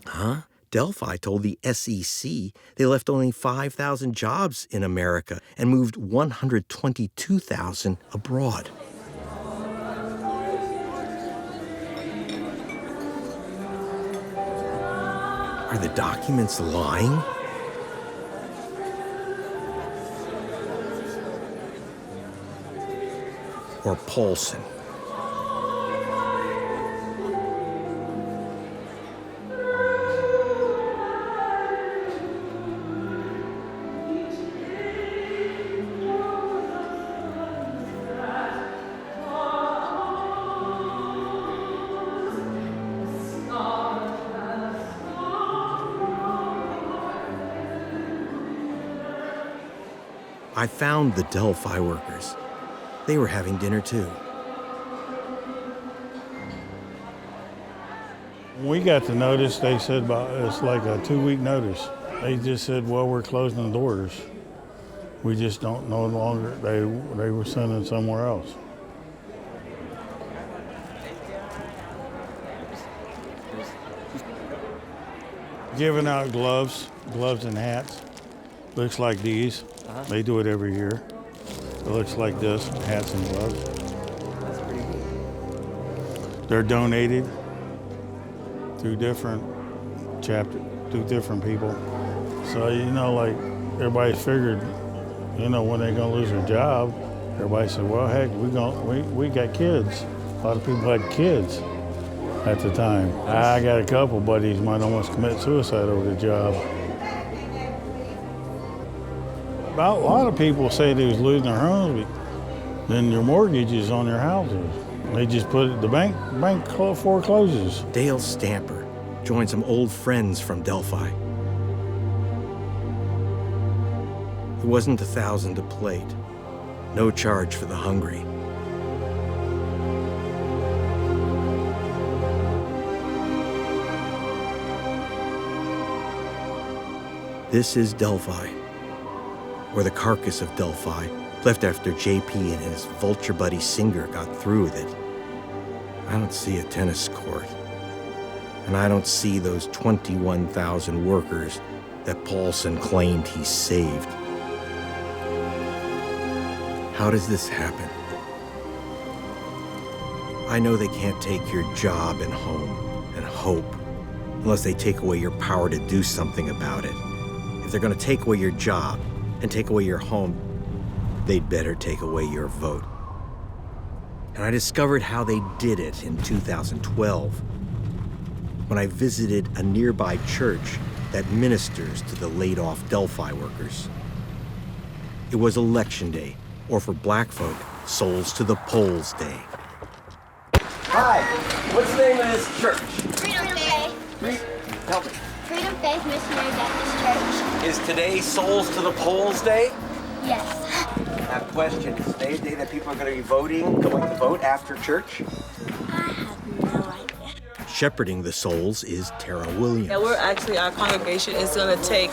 Huh? Delphi told the SEC they left only 5,000 jobs in America and moved 122,000 abroad. Are the documents lying? Or Paulson? I found the Delphi workers. They were having dinner too. We got the notice, they said it's like a 2-week notice. They just said, well, we're closing the doors. We just don't no longer, they were sending somewhere else. Giving out gloves and hats. Looks like these. They do it every year. It looks like this, hats and gloves. That's pretty good. They're donated through different people. So, you know, like everybody's figured, you know, when they're gonna lose their job, everybody said, well, heck, we got kids. A lot of people had kids at the time. I got a couple buddies might almost commit suicide over the job. A lot of people say they was losing their homes, but then your mortgage is on their houses. They just put it, the bank forecloses. Dale Stamper joined some old friends from Delphi. It wasn't 1,000 a plate. No charge for the hungry. This is Delphi, or the carcass of Delphi, left after JP and his Vulture buddy Singer got through with it. I don't see a tennis court, and I don't see those 21,000 workers that Paulson claimed he saved. How does this happen? I know they can't take your job and home and hope unless they take away your power to do something about it. If they're going to take away your job and take away your home, they'd better take away your vote. And I discovered how they did it in 2012 when I visited a nearby church that ministers to the laid-off Delphi workers. It was Election Day, or for black folk, Souls to the Polls Day. Hi, what's the name of this church? Freedom Faith. Help me. Freedom Faith Missionary Baptist Church. Is today Souls to the Polls Day? Yes. I have a question. Is today a day that people are going to be voting, going to vote after church? I have no idea. Shepherding the souls is Tara Williams. Yeah, we're actually, our congregation is going to take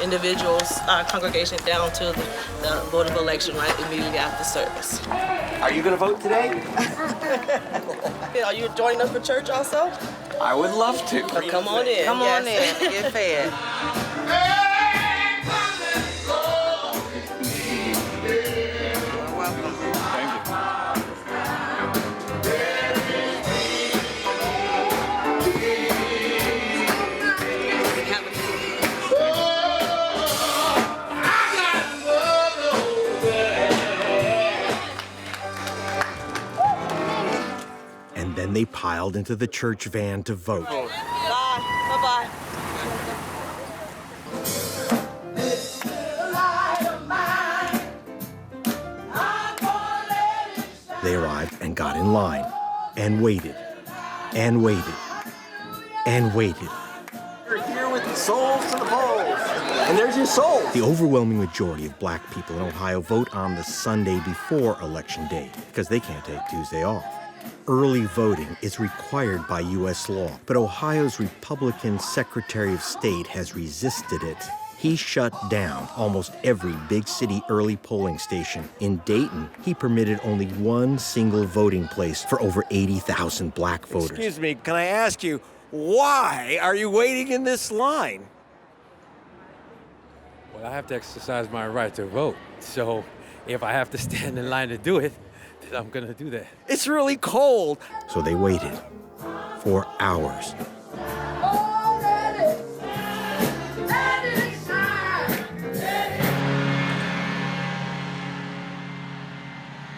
individuals, our congregation down to the Board of Election right immediately after service. Are you going to vote today? Are you joining us for church also? I would love to. Oh, come on in. Come on in and get fed. And then they piled into the church van to vote. Bye. Bye-bye. They arrived and got in line and waited and waited and waited. You're here with the Souls to the Polls. And there's your souls. The overwhelming majority of black people in Ohio vote on the Sunday before Election Day because they can't take Tuesday off. Early voting is required by U.S. law, but Ohio's Republican Secretary of State has resisted it. He shut down almost every big city early polling station. In Dayton, he permitted only one single voting place for over 80,000 black voters. Excuse me, can I ask you, why are you waiting in this line? Well, I have to exercise my right to vote. So if I have to stand in line to do it, then I'm going to do that. It's really cold. So they waited for hours.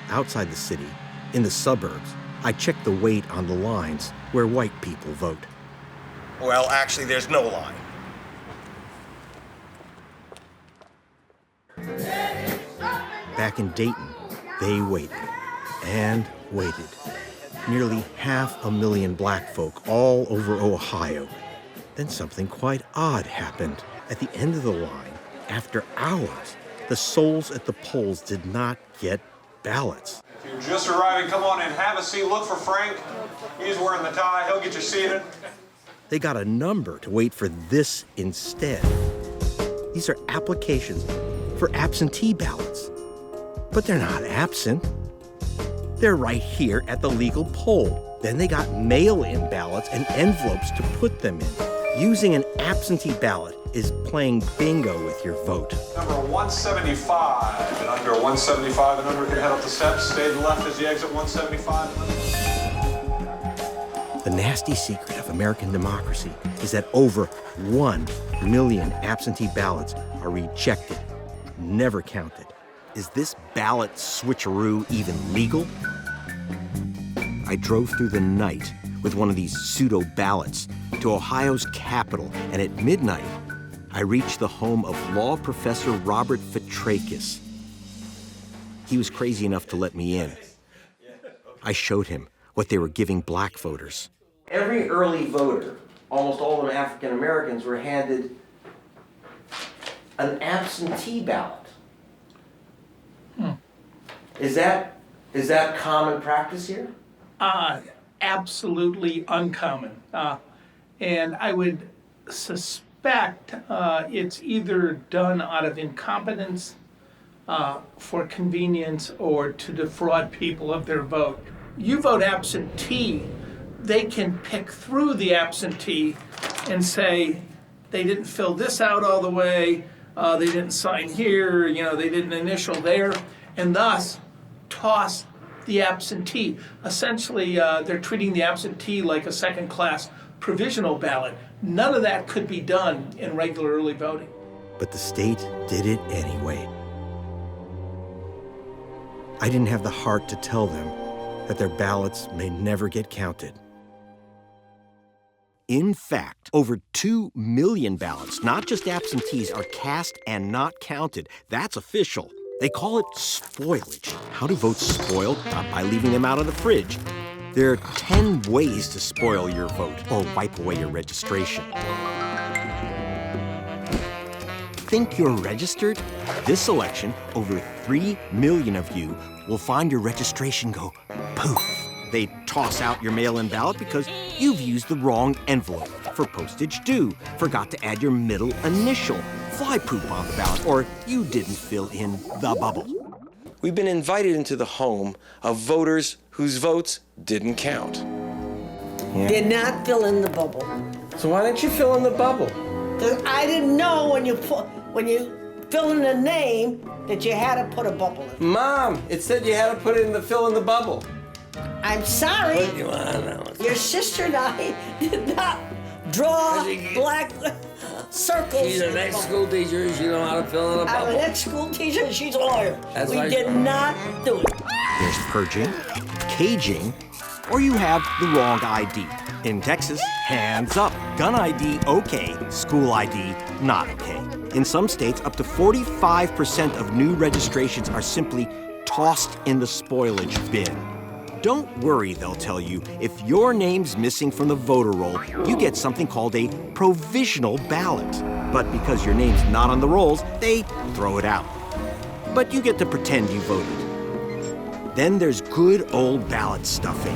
Outside the city, in the suburbs, I checked the wait on the lines where white people vote. Well, actually, there's no line. Back in Dayton, they waited and waited. Nearly 500,000 black folk all over Ohio. Then something quite odd happened. At the end of the line, after hours, the souls at the polls did not get ballots. If you're just arriving, come on in, have a seat, look for Frank. He's wearing the tie, he'll get you seated. They got a number to wait for this instead. These are applications for absentee ballots. But they're not absent. They're right here at the legal poll. Then they got mail-in ballots and envelopes to put them in. Using an absentee ballot is playing bingo with your vote. Number 175 and under, 175 and under, you can head up the steps, stay to the left as you exit 175 and under. The nasty secret of American democracy is that over 1 million absentee ballots are rejected, never counted. Is this ballot switcheroo even legal? I drove through the night with one of these pseudo ballots to Ohio's capital, and at midnight, I reached the home of law professor Robert Fitrakis. He was crazy enough to let me in. I showed him what they were giving black voters. Every early voter, almost all of them African Americans, were handed an absentee ballot. Is that common practice here? Absolutely uncommon. And I would suspect it's either done out of incompetence, for convenience, or to defraud people of their vote. You vote absentee, they can pick through the absentee and say, they didn't fill this out all the way, they didn't sign here, they didn't initial there, and thus toss the absentee. Essentially, they're treating the absentee like a second-class provisional ballot. None of that could be done in regular early voting. But the state did it anyway. I didn't have the heart to tell them that their ballots may never get counted. In fact, over 2 million ballots, not just absentees, are cast and not counted. That's official. They call it spoilage. How do votes spoil? Not by leaving them out of the fridge. There are 10 ways to spoil your vote or wipe away your registration. Think you're registered? This election, over 3 million of you will find your registration go poof. They toss out your mail-in ballot because you've used the wrong envelope for postage due, forgot to add your middle initial, fly poop on the ballot, or you didn't fill in the bubble. We've been invited into the home of voters whose votes didn't count. Did not fill in the bubble. So why didn't you fill in the bubble? Because I didn't know when you fill in a name that you had to put a bubble in. Mom, it said you had to fill in the bubble. I'm sorry. What do you want to know? Your sister and I did not draw black circles. She's an ex-school teacher. She know how to fill in a bubble. I'm an ex-school teacher and she's a lawyer. That's we right. did not do it. There's purging, caging, or you have the wrong ID. In Texas, hands up. Gun ID, okay. School ID, not okay. In some states, up to 45% of new registrations are simply tossed in the spoilage bin. Don't worry, they'll tell you, if your name's missing from the voter roll, you get something called a provisional ballot. But because your name's not on the rolls, they throw it out. But you get to pretend you voted. Then there's good old ballot stuffing.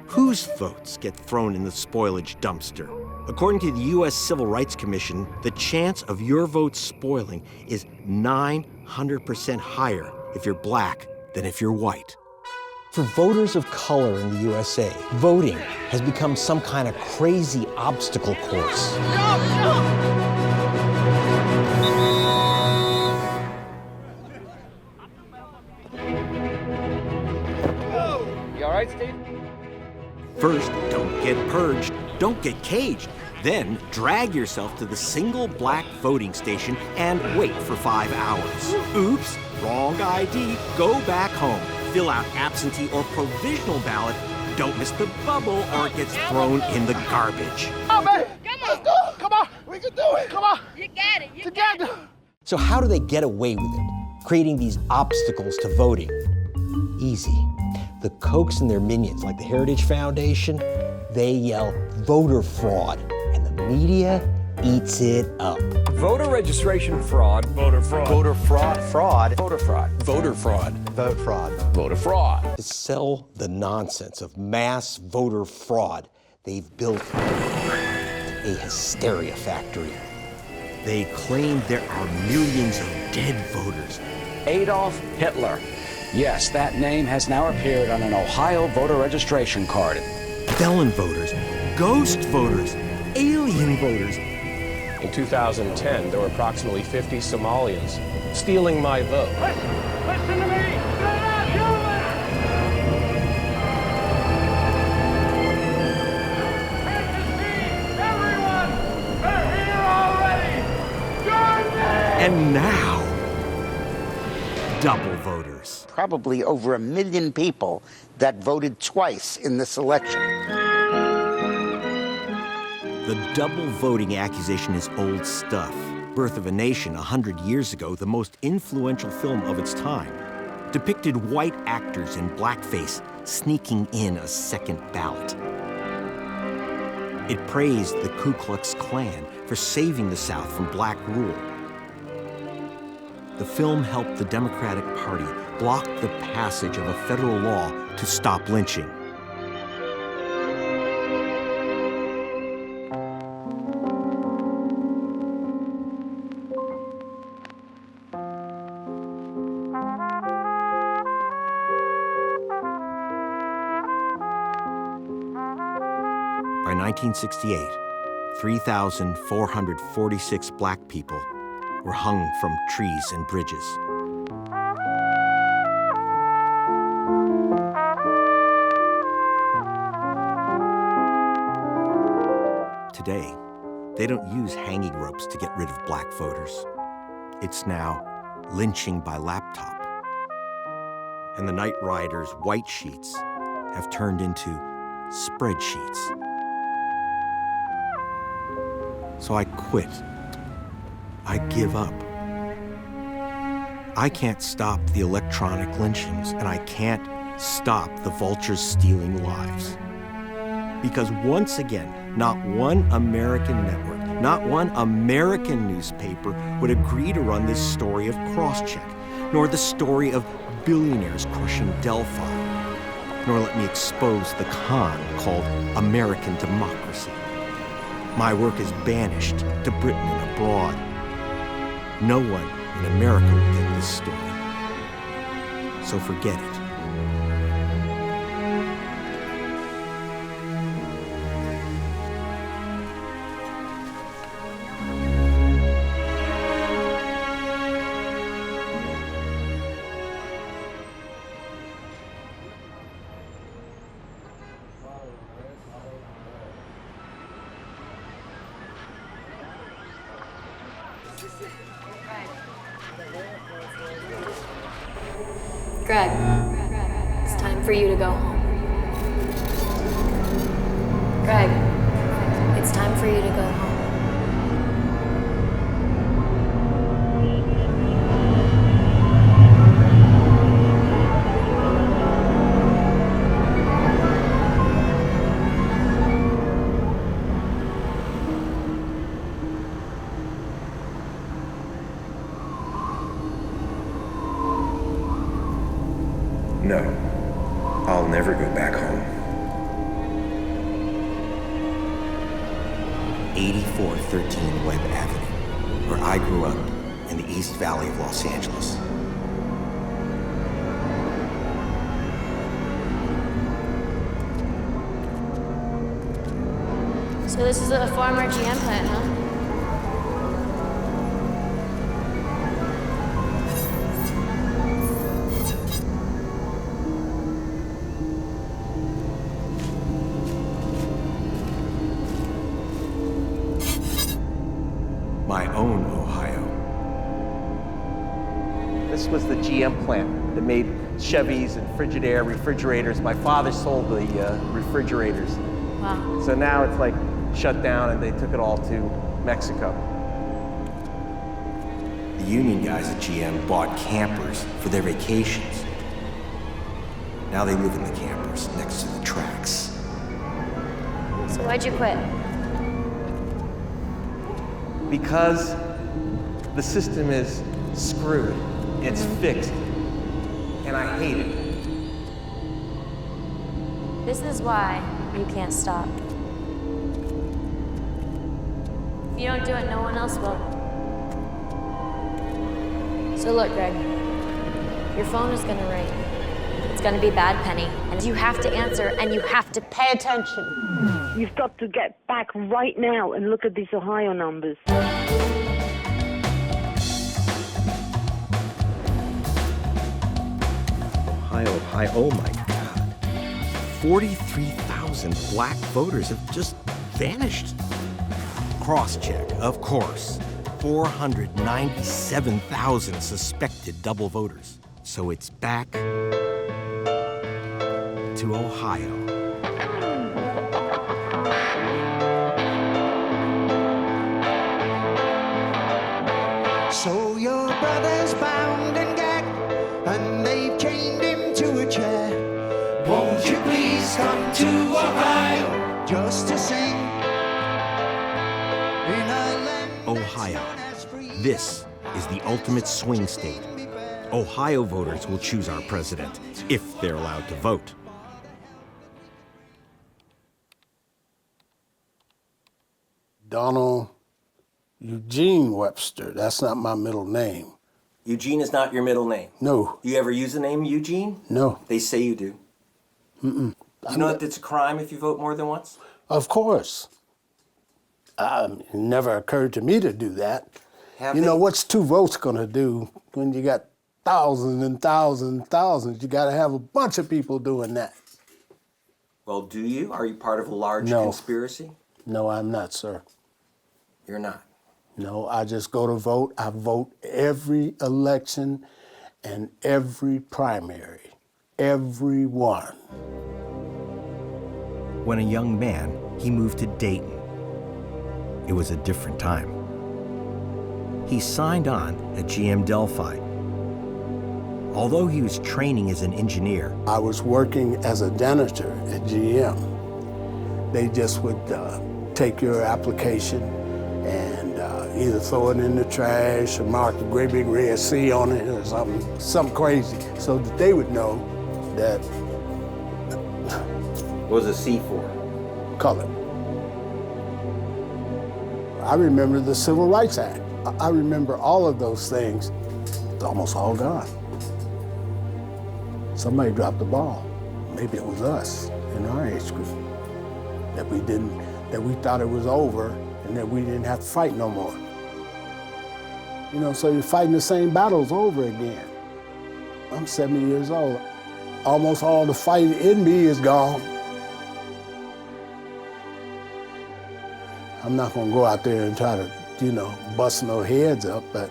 Whose votes get thrown in the spoilage dumpster? According to the U.S. Civil Rights Commission, the chance of your vote spoiling is 900% higher if you're black than if you're white. For voters of color in the USA, voting has become some kind of crazy obstacle course. You all right, Steve? First, don't get purged, don't get caged. Then, drag yourself to the single black voting station and wait for 5 hours. Oops, wrong ID, go back home. Fill out absentee or provisional ballot. Don't miss the bubble or it gets thrown in the garbage. Oh, man. Come on. Let's go. Come on. We can do it. Come on. You got it. You got it. So how do they get away with it, creating these obstacles to voting? Easy. The Kochs and their minions, like the Heritage Foundation, they yell voter fraud, and the media eats it up. Voter registration fraud. Voter fraud. Voter fraud. Fraud. Voter fraud. Voter fraud. Vote fraud. Voter fraud. To sell the nonsense of mass voter fraud, they've built a hysteria factory. They claim there are millions of dead voters. Adolf Hitler. Yes, that name has now appeared on an Ohio voter registration card. Felon voters, ghost voters, alien voters. In 2010, there were approximately 50 Somalians stealing my vote. Listen to me. They're not human. Everyone, they're here already. Join me. And now, double voters. Probably over 1 million people that voted twice in this election. The double voting accusation is old stuff. Birth of a Nation, 100 years ago, the most influential film of its time, depicted white actors in blackface sneaking in a second ballot. It praised the Ku Klux Klan for saving the South from black rule. The film helped the Democratic Party block the passage of a federal law to stop lynching. By 1968, 3,446 black people were hung from trees and bridges. Today, they don't use hanging ropes to get rid of black voters. It's now lynching by laptop. And the night riders' white sheets have turned into spreadsheets. So I quit. I give up. I can't stop the electronic lynchings, and I can't stop the vultures stealing lives. Because once again, not one American network, not one American newspaper would agree to run this story of crosscheck, nor the story of billionaires crushing Delphi, nor let me expose the con called American democracy. My work is banished to Britain and abroad. No one in America will get this story. So forget it. Greg, it's time for you to go home. Greg, it's time for you to go home. No, I'll never go back home. 8413 Webb Avenue, where I grew up in the East Valley of Los Angeles. So this is a former GM plant, huh? My own Ohio. This was the GM plant that made Chevys and Frigidaire refrigerators. My father sold the refrigerators. Wow. So now it's like shut down and they took it all to Mexico. The union guys at GM bought campers for their vacations. Now they live in the campers next to the tracks. So why'd you quit? Because the system is screwed, it's fixed, and I hate it. This is why you can't stop. If you don't do it, no one else will. So look, Greg, your phone is gonna ring. It's gonna be Bad Penny, and you have to answer, and you have to pay attention. You've got to get back right now and look at these Ohio numbers. Ohio, oh my God. 43,000 black voters have just vanished. Crosscheck, of course. 497,000 suspected double voters. So it's back to Ohio. So your brother's bound and gagged, and they've chained him to a chair. Won't you please come to Ohio just to sing in a land Ohio. This is the ultimate swing state. Ohio voters will choose our president if they're allowed to vote. Donald Eugene Webster. That's not my middle name. Eugene is not your middle name? No. You ever use the name Eugene? No. They say you do. Mm-mm. You know that it's a crime if you vote more than once? Of course. It never occurred to me to do that. You know, what's 2 votes gonna do when you got thousands and thousands and thousands? You gotta have a bunch of people doing that. Well, do you? Are you part of a large conspiracy? No, I'm not, sir. You're not? No, I just go to vote. I vote every election and every primary. Every one. When a young man, he moved to Dayton. It was a different time. He signed on at GM Delphi. Although he was training as an engineer, I was working as a janitor at GM. They just would take your application and either throw it in the trash or mark a great big red C on it or something crazy, so that they would know that. What was a C for? Color. I remember the Civil Rights Act. I remember all of those things. It's almost all gone. Somebody dropped the ball. Maybe it was us in our age group. That we thought it was over and that we didn't have to fight no more. You know, so you're fighting the same battles over again. I'm 70 years old. Almost all the fight in me is gone. I'm not gonna go out there and try to, you know, bust no heads up, but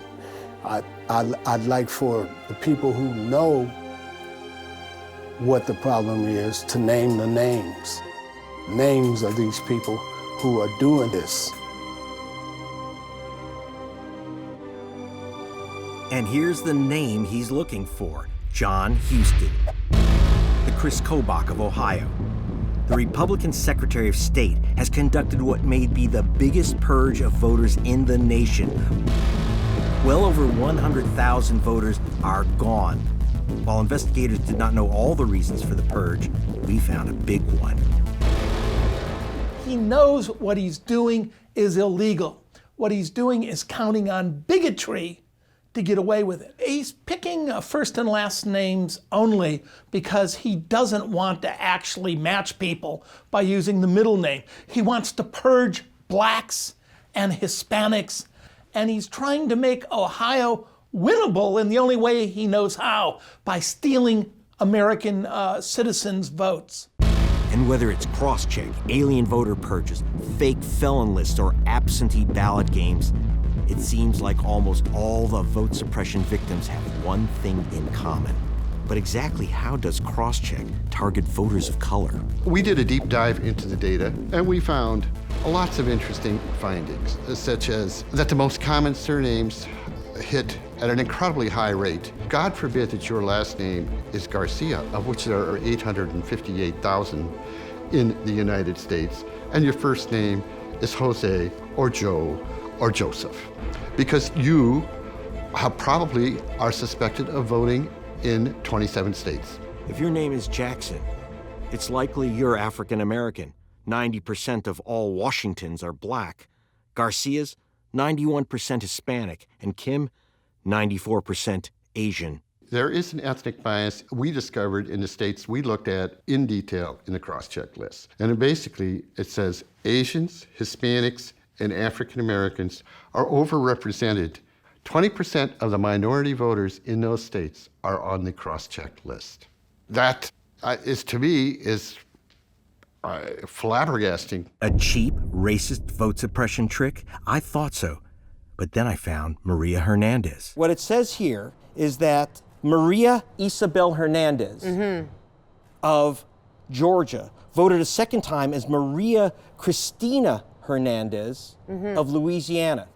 I'd like for the people who know what the problem is to name the names. Names of these people who are doing this. And here's the name he's looking for, John Huston, the Chris Kobach of Ohio. The Republican Secretary of State has conducted what may be the biggest purge of voters in the nation. Well over 100,000 voters are gone. While investigators did not know all the reasons for the purge, we found a big one. He knows what he's doing is illegal. What he's doing is counting on bigotry to get away with it. He's picking first and last names only because he doesn't want to actually match people by using the middle name. He wants to purge blacks and Hispanics, and he's trying to make Ohio winnable in the only way he knows how, by stealing American citizens' votes. And whether it's cross-check, alien voter purges, fake felon lists, or absentee ballot games, it seems like almost all the vote suppression victims have one thing in common. But exactly how does cross-check target voters of color? We did a deep dive into the data, and we found lots of interesting findings, such as that the most common surnames hit at an incredibly high rate. God forbid that your last name is Garcia, of which there are 858,000 in the United States, and your first name is Jose or Joe or Joseph, because you probably are suspected of voting in 27 states. If your name is Jackson, it's likely you're African American. 90% of all Washingtons are black. Garcia's 91% Hispanic, and Kim, 94% Asian. There is an ethnic bias we discovered in the states we looked at in detail in the cross-check list. And it says Asians, Hispanics, and African Americans are overrepresented. 20% of the minority voters in those states are on the cross-check list. That is, to me, flabbergasting. A cheap, racist vote suppression trick? I thought so. But then I found Maria Hernandez. What it says here is that Maria Isabel Hernandez of Georgia voted a second time as Maria Cristina Hernandez of Louisiana.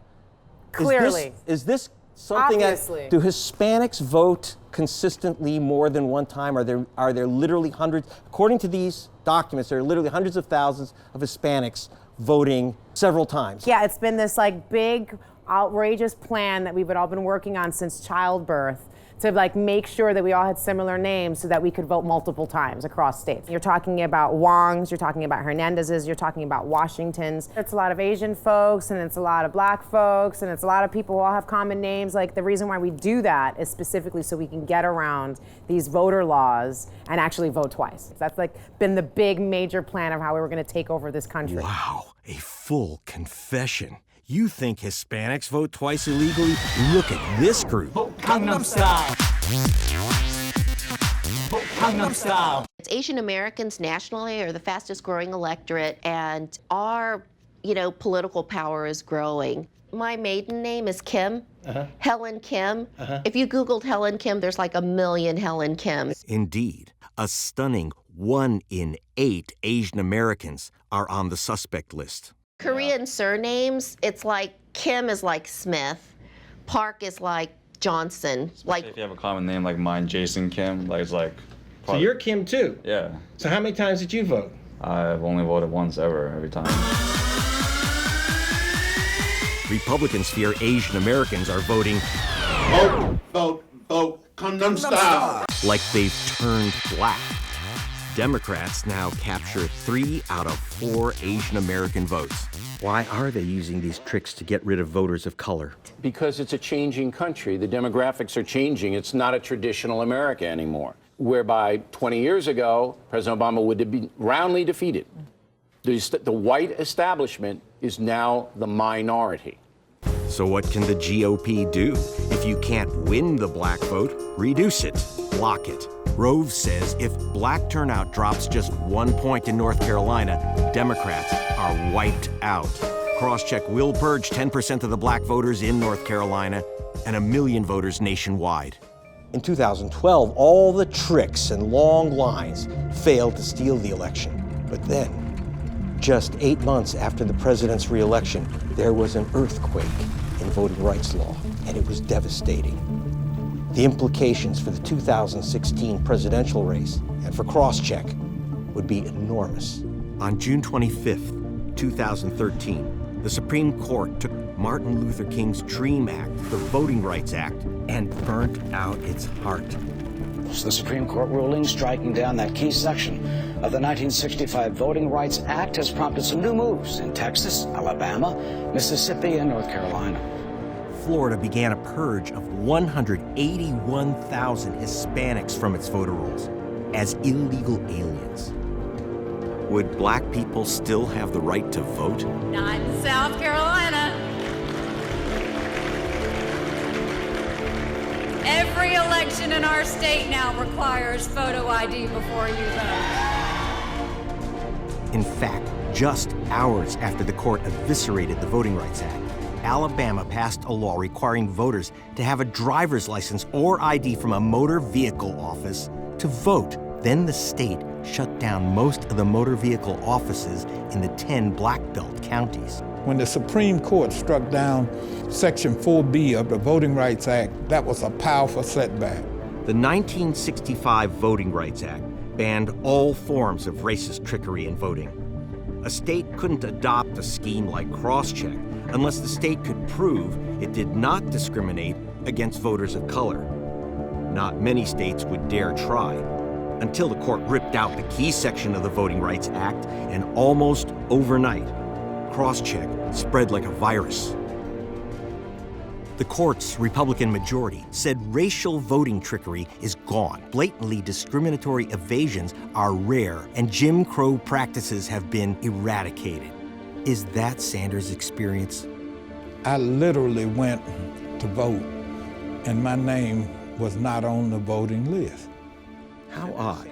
Clearly. Is this something Obviously. Do Hispanics vote consistently more than one time? Are there literally hundreds? According to these documents, there are literally hundreds of thousands of Hispanics voting several times. Yeah, it's been this like big, outrageous plan that we've all been working on since childbirth to like make sure that we all had similar names so that we could vote multiple times across states. You're talking about Wongs, you're talking about Hernandez's, you're talking about Washingtons. It's a lot of Asian folks, and it's a lot of black folks, and it's a lot of people who all have common names. Like, the reason why we do that is specifically so we can get around these voter laws and actually vote twice. That's like been the big major plan of how we were gonna take over this country. Wow, a full confession. You think Hispanics vote twice illegally? Look at this group. Gangnam Style. Gangnam Style. Asian Americans nationally are the fastest growing electorate, and our political power is growing. My maiden name is Kim, Helen Kim. If you Googled Helen Kim, there's like 1 million Helen Kims. Indeed, a stunning 1 in 8 Asian Americans are on the suspect list. Korean surnames, it's like Kim is like Smith, Park is like Johnson. Like if you have a common name like mine, Jason Kim, like it's like. So you're Kim too? Yeah. So how many times did you vote? I've only voted once ever, every time. Republicans fear Asian Americans are voting Vote, vote, vote, Gundam style. like they've turned black. Democrats now capture 3 out of 4 Asian American votes. Why are they using these tricks to get rid of voters of color? Because it's a changing country. The demographics are changing. It's not a traditional America anymore, whereby 20 years ago, President Obama would have been roundly defeated. The white establishment is now the minority. So what can the GOP do? If you can't win the black vote, reduce it, block it. Rove says if black turnout drops just 1 point in North Carolina, Democrats are wiped out. Crosscheck will purge 10% of the black voters in North Carolina and 1 million voters nationwide. In 2012, all the tricks and long lines failed to steal the election. But then, just 8 months after the president's re-election, there was an earthquake in voting rights law, and it was devastating. The implications for the 2016 presidential race and for Crosscheck would be enormous. On June 25th, 2013, the Supreme Court took Martin Luther King's Dream Act, the Voting Rights Act, and burnt out its heart. The Supreme Court ruling striking down that key section of the 1965 Voting Rights Act has prompted some new moves in Texas, Alabama, Mississippi, and North Carolina. Florida began a purge of 181,000 Hispanics from its voter rolls as illegal aliens. Would black people still have the right to vote? Not in South Carolina. Every election in our state now requires photo ID before you vote. In fact, just hours after the court eviscerated the Voting Rights Act, Alabama passed a law requiring voters to have a driver's license or ID from a motor vehicle office to vote. Then the state shut down most of the motor vehicle offices in the 10 black belt counties. When the Supreme Court struck down Section 4B of the Voting Rights Act, that was a powerful setback. The 1965 Voting Rights Act banned all forms of racist trickery in voting. A state couldn't adopt a scheme like Crosscheck unless the state could prove it did not discriminate against voters of color. Not many states would dare try, until the court ripped out the key section of the Voting Rights Act, and almost overnight, Crosscheck spread like a virus. The court's Republican majority said racial voting trickery is gone. Blatantly discriminatory evasions are rare, and Jim Crow practices have been eradicated. Is that Sanders' experience? I literally went to vote, and my name was not on the voting list. How odd,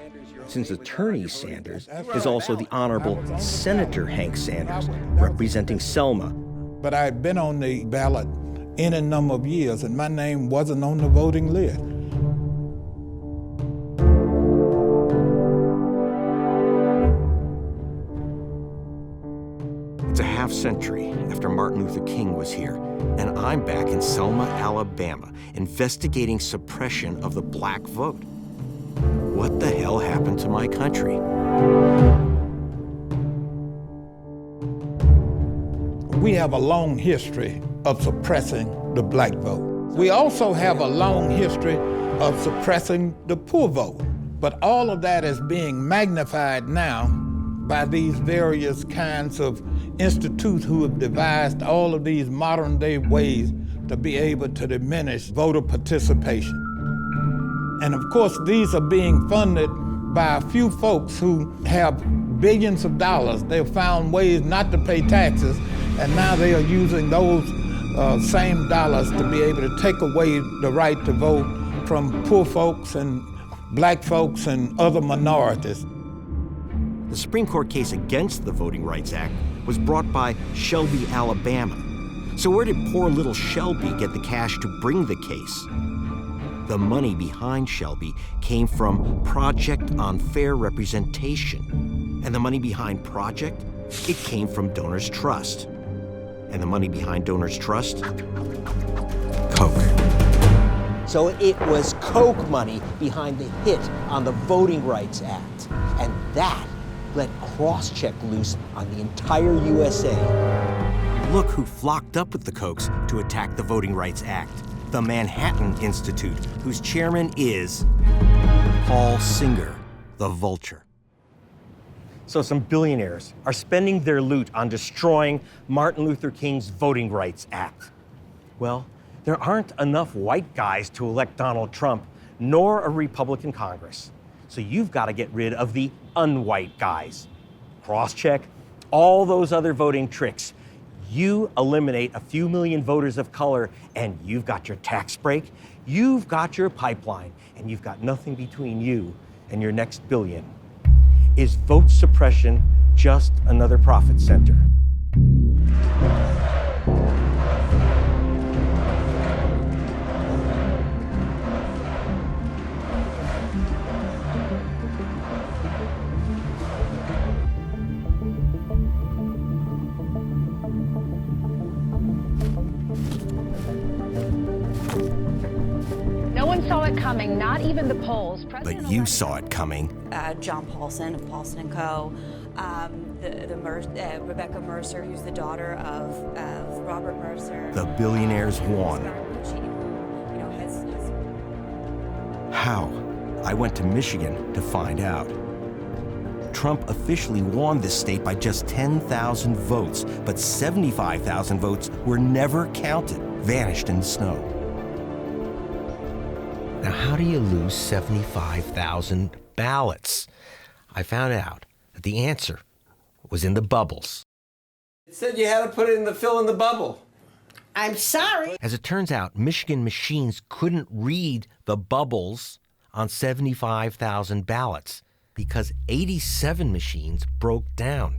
since Attorney Sanders is also the Honorable Senator Hank Sanders, representing Selma. But I had been on the ballot any number of years, and my name wasn't on the voting list. It's a half century after Martin Luther King was here, and I'm back in Selma, Alabama, investigating suppression of the black vote. What the hell happened to my country? We have a long history of suppressing the black vote. We also have a long history of suppressing the poor vote. But all of that is being magnified now by these various kinds of institutes who have devised all of these modern day ways to be able to diminish voter participation. And of course, these are being funded by a few folks who have billions of dollars. They've found ways not to pay taxes, and now they are using those same dollars to be able to take away the right to vote from poor folks and black folks and other minorities. The Supreme Court case against the Voting Rights Act was brought by Shelby, Alabama. So where did poor little Shelby get the cash to bring the case? The money behind Shelby came from Project on Fair Representation. And the money behind Project, it came from Donors Trust. And the money behind Donors Trust? Coke. So it was Coke money behind the hit on the Voting Rights Act. And that let Crosscheck loose on the entire USA. Look who flocked up with the Cokes to attack the Voting Rights Act. The Manhattan Institute, whose chairman is Paul Singer, the Vulture. So some billionaires are spending their loot on destroying Martin Luther King's Voting Rights Act. Well, there aren't enough white guys to elect Donald Trump, nor a Republican Congress. So you've got to get rid of the unwhite guys. Crosscheck, all those other voting tricks. You eliminate a few million voters of color, and you've got your tax break, you've got your pipeline, and you've got nothing between you and your next billion. Is vote suppression just another profit center? No one saw it coming, not even the polls. But you saw it coming. John Paulson of Paulson & Co., Rebecca Mercer, who's the daughter of Robert Mercer. The billionaires won. How? I went to Michigan to find out. Trump officially won this state by just 10,000 votes, but 75,000 votes were never counted, vanished in the snow. Now, how do you lose 75,000 ballots? I found out that the answer was in the bubbles. It said you had to put it in the fill in the bubble. I'm sorry. As it turns out, Michigan machines couldn't read the bubbles on 75,000 ballots because 87 machines broke down.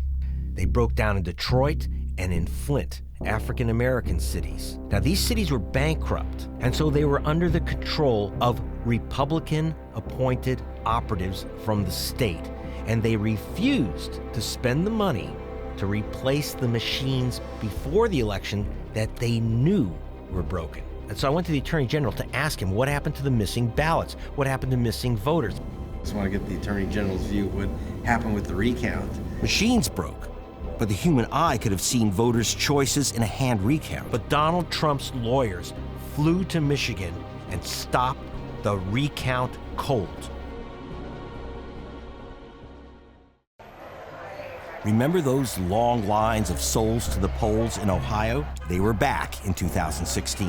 They broke down in Detroit and in Flint, African-American cities. Now, these cities were bankrupt, and so they were under the control of Republican-appointed operatives from the state, and they refused to spend the money to replace the machines before the election that they knew were broken. And so I went to the Attorney General to ask him what happened to the missing ballots, what happened to missing voters. I just want to get the Attorney General's view of what happened with the recount. Machines broke, but the human eye could have seen voters' choices in a hand recount. But Donald Trump's lawyers flew to Michigan and stopped the recount cold. Remember those long lines of souls to the polls in Ohio? They were back in 2016.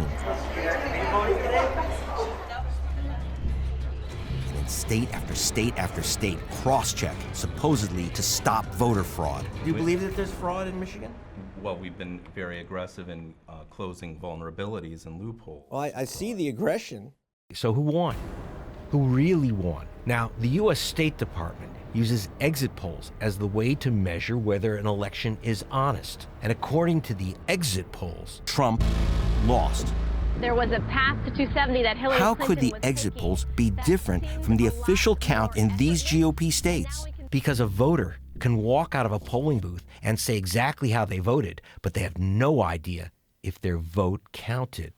And in state after state after state, Crosscheck, supposedly to stop voter fraud. Do you believe that there's fraud in Michigan? Well, we've been very aggressive in closing vulnerabilities and loopholes. Well, I see the aggression. So who won? Who really won? Now, the U.S. State Department uses exit polls as the way to measure whether an election is honest. And according to the exit polls, Trump lost. There was a path to 270 that Hillary How Clinton could the was exit taking. polls be different from the official count in these GOP states? Because a voter can walk out of a polling booth and say exactly how they voted, but they have no idea if their vote counted.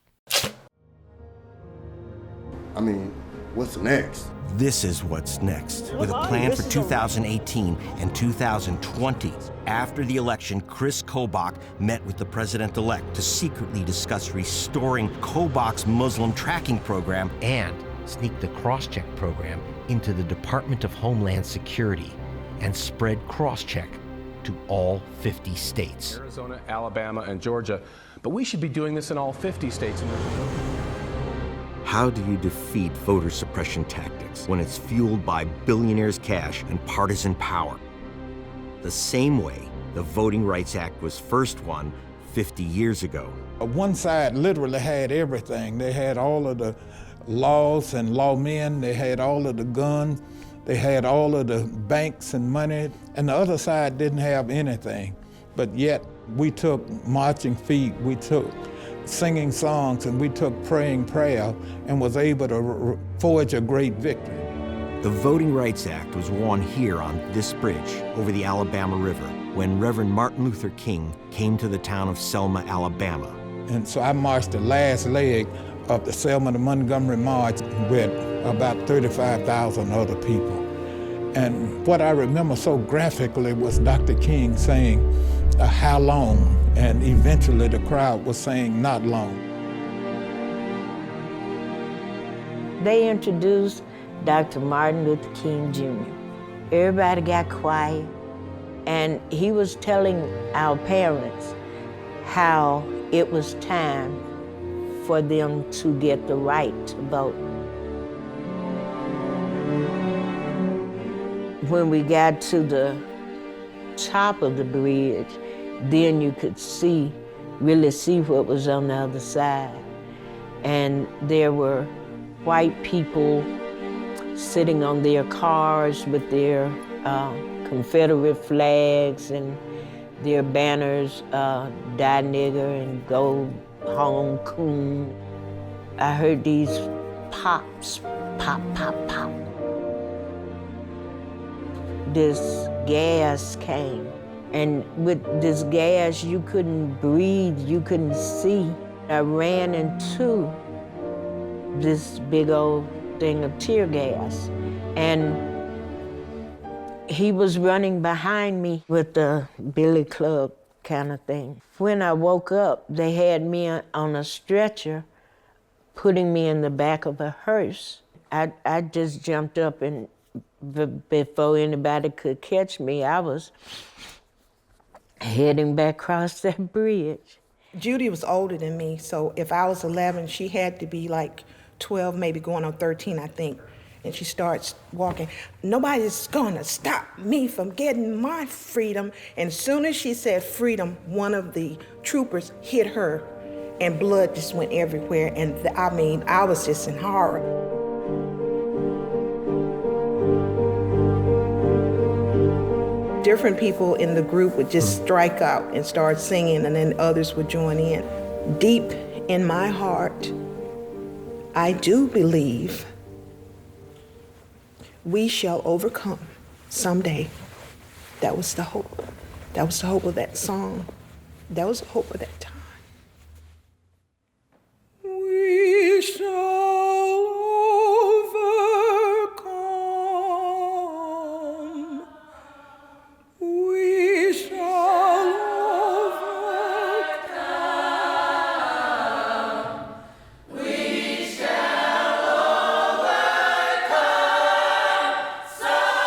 I mean, what's next? This is what's next. With a plan for 2018 and 2020. After the election, Chris Kobach met with the president-elect to secretly discuss restoring Kobach's Muslim tracking program and sneak the Crosscheck program into the Department of Homeland Security and spread Crosscheck to all 50 states. Arizona, Alabama, and Georgia. But we should be doing this in all 50 states. How do you defeat voter suppression tactics when it's fueled by billionaires' cash and partisan power? The same way the Voting Rights Act was first won 50 years ago. One side literally had everything. They had all of the laws and lawmen, they had all of the guns, they had all of the banks and money, and the other side didn't have anything. but yet we took marching feet, we took singing songs, and we took praying prayer and was able to forge a great victory. The Voting Rights Act was won here on this bridge over the Alabama River when Reverend Martin Luther King came to the town of Selma, Alabama. And so I marched the last leg of the Selma to Montgomery March with about 35,000 other people. And what I remember so graphically was Dr. King saying, how long? And eventually the crowd was saying, not long. They introduced Dr. Martin Luther King Jr. Everybody got quiet, and he was telling our parents how it was time for them to get the right to vote. When we got to the top of the bridge, then you could really see what was on the other side. And there were white people sitting on their cars with their Confederate flags and their banners, Die Nigger and Go Home Coon. I heard these pops, pop, pop, pop. This gas came, and with this gas, you couldn't breathe, you couldn't see. I ran into this big old thing of tear gas, and he was running behind me with the billy club kind of thing. When I woke up, they had me on a stretcher, putting me in the back of a hearse. I just jumped up, and before anybody could catch me, I was heading back across that bridge. Judy was older than me, so if I was 11, she had to be like 12, maybe going on 13, I think. And she starts walking. Nobody's gonna stop me from getting my freedom. And as soon as she said freedom, one of the troopers hit her, and blood just went everywhere. And I was just in horror. Different people in the group would just strike out and start singing, and then others would join in. Deep in my heart, I do believe we shall overcome someday. That was the hope. That was the hope of that song. That was the hope of that time. We shall overcome. We shall overcome. We shall overcome someday.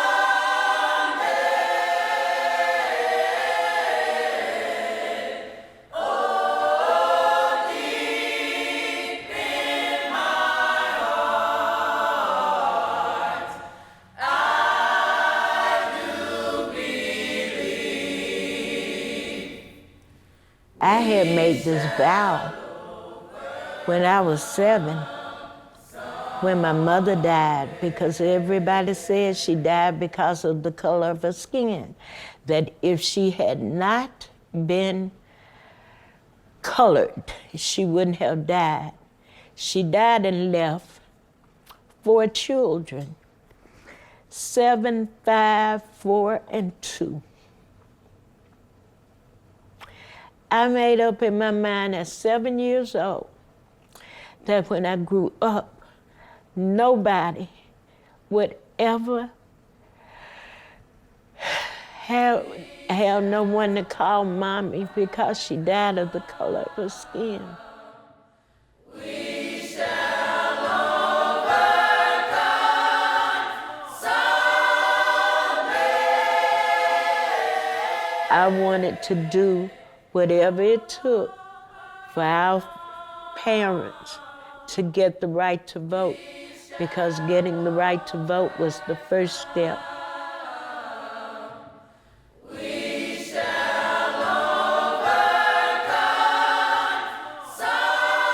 Oh, deep in my heart, I do believe. I had made this vow when I was 7, when my mother died, because everybody said she died because of the color of her skin, that if she had not been colored, she wouldn't have died. She died and left 4 children, 7, 5, 4, and 2. I made up in my mind at 7 years old that when I grew up, nobody would ever have no one to call mommy because she died of the color of her skin. We shall overcome someday. I wanted to do whatever it took for our parents to get the right to vote, because getting the right to vote was the first step. We shall overcome someday.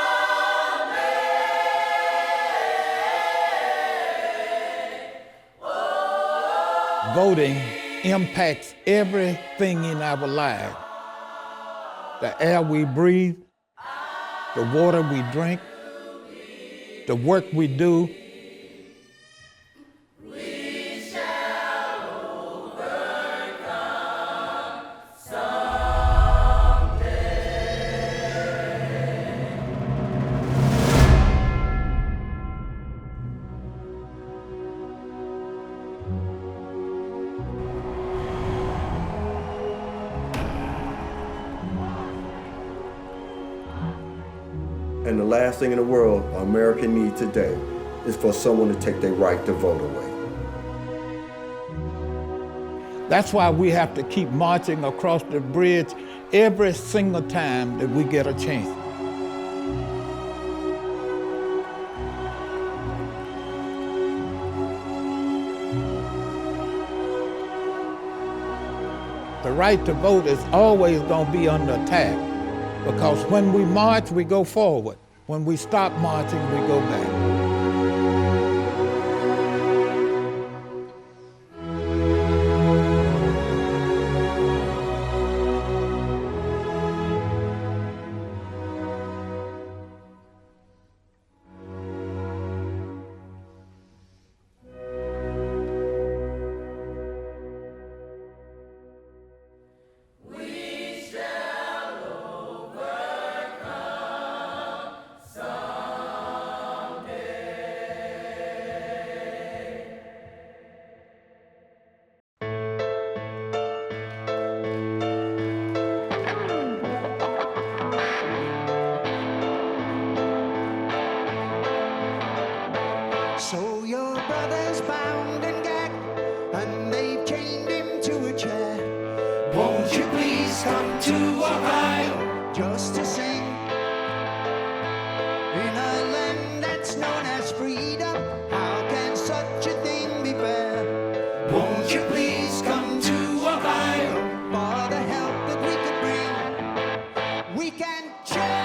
Voting impacts everything in our lives. the air we breathe, the water we drink, the work we do. And the last thing in the world America needs today is for someone to take their right to vote away. That's why we have to keep marching across the bridge every single time that we get a chance. The right to vote is always going to be under attack, because when we march, we go forward. When we stop marching, we go back. So your brother's bound and gagged, and they've chained him to a chair. Won't you please come to Ohio just to sing in a land that's known as freedom? How can such a thing be fair? Won't you please come to Ohio for the help that we could bring? We can change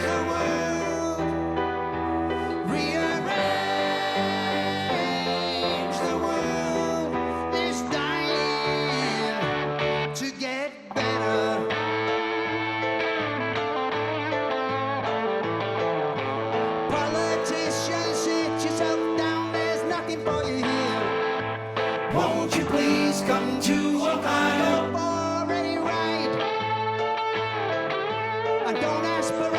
the world, rearrange the world is dying to get better. Politicians, sit yourself down, there's nothing for you here. Won't you please come to Ohio for a ride? And don't ask for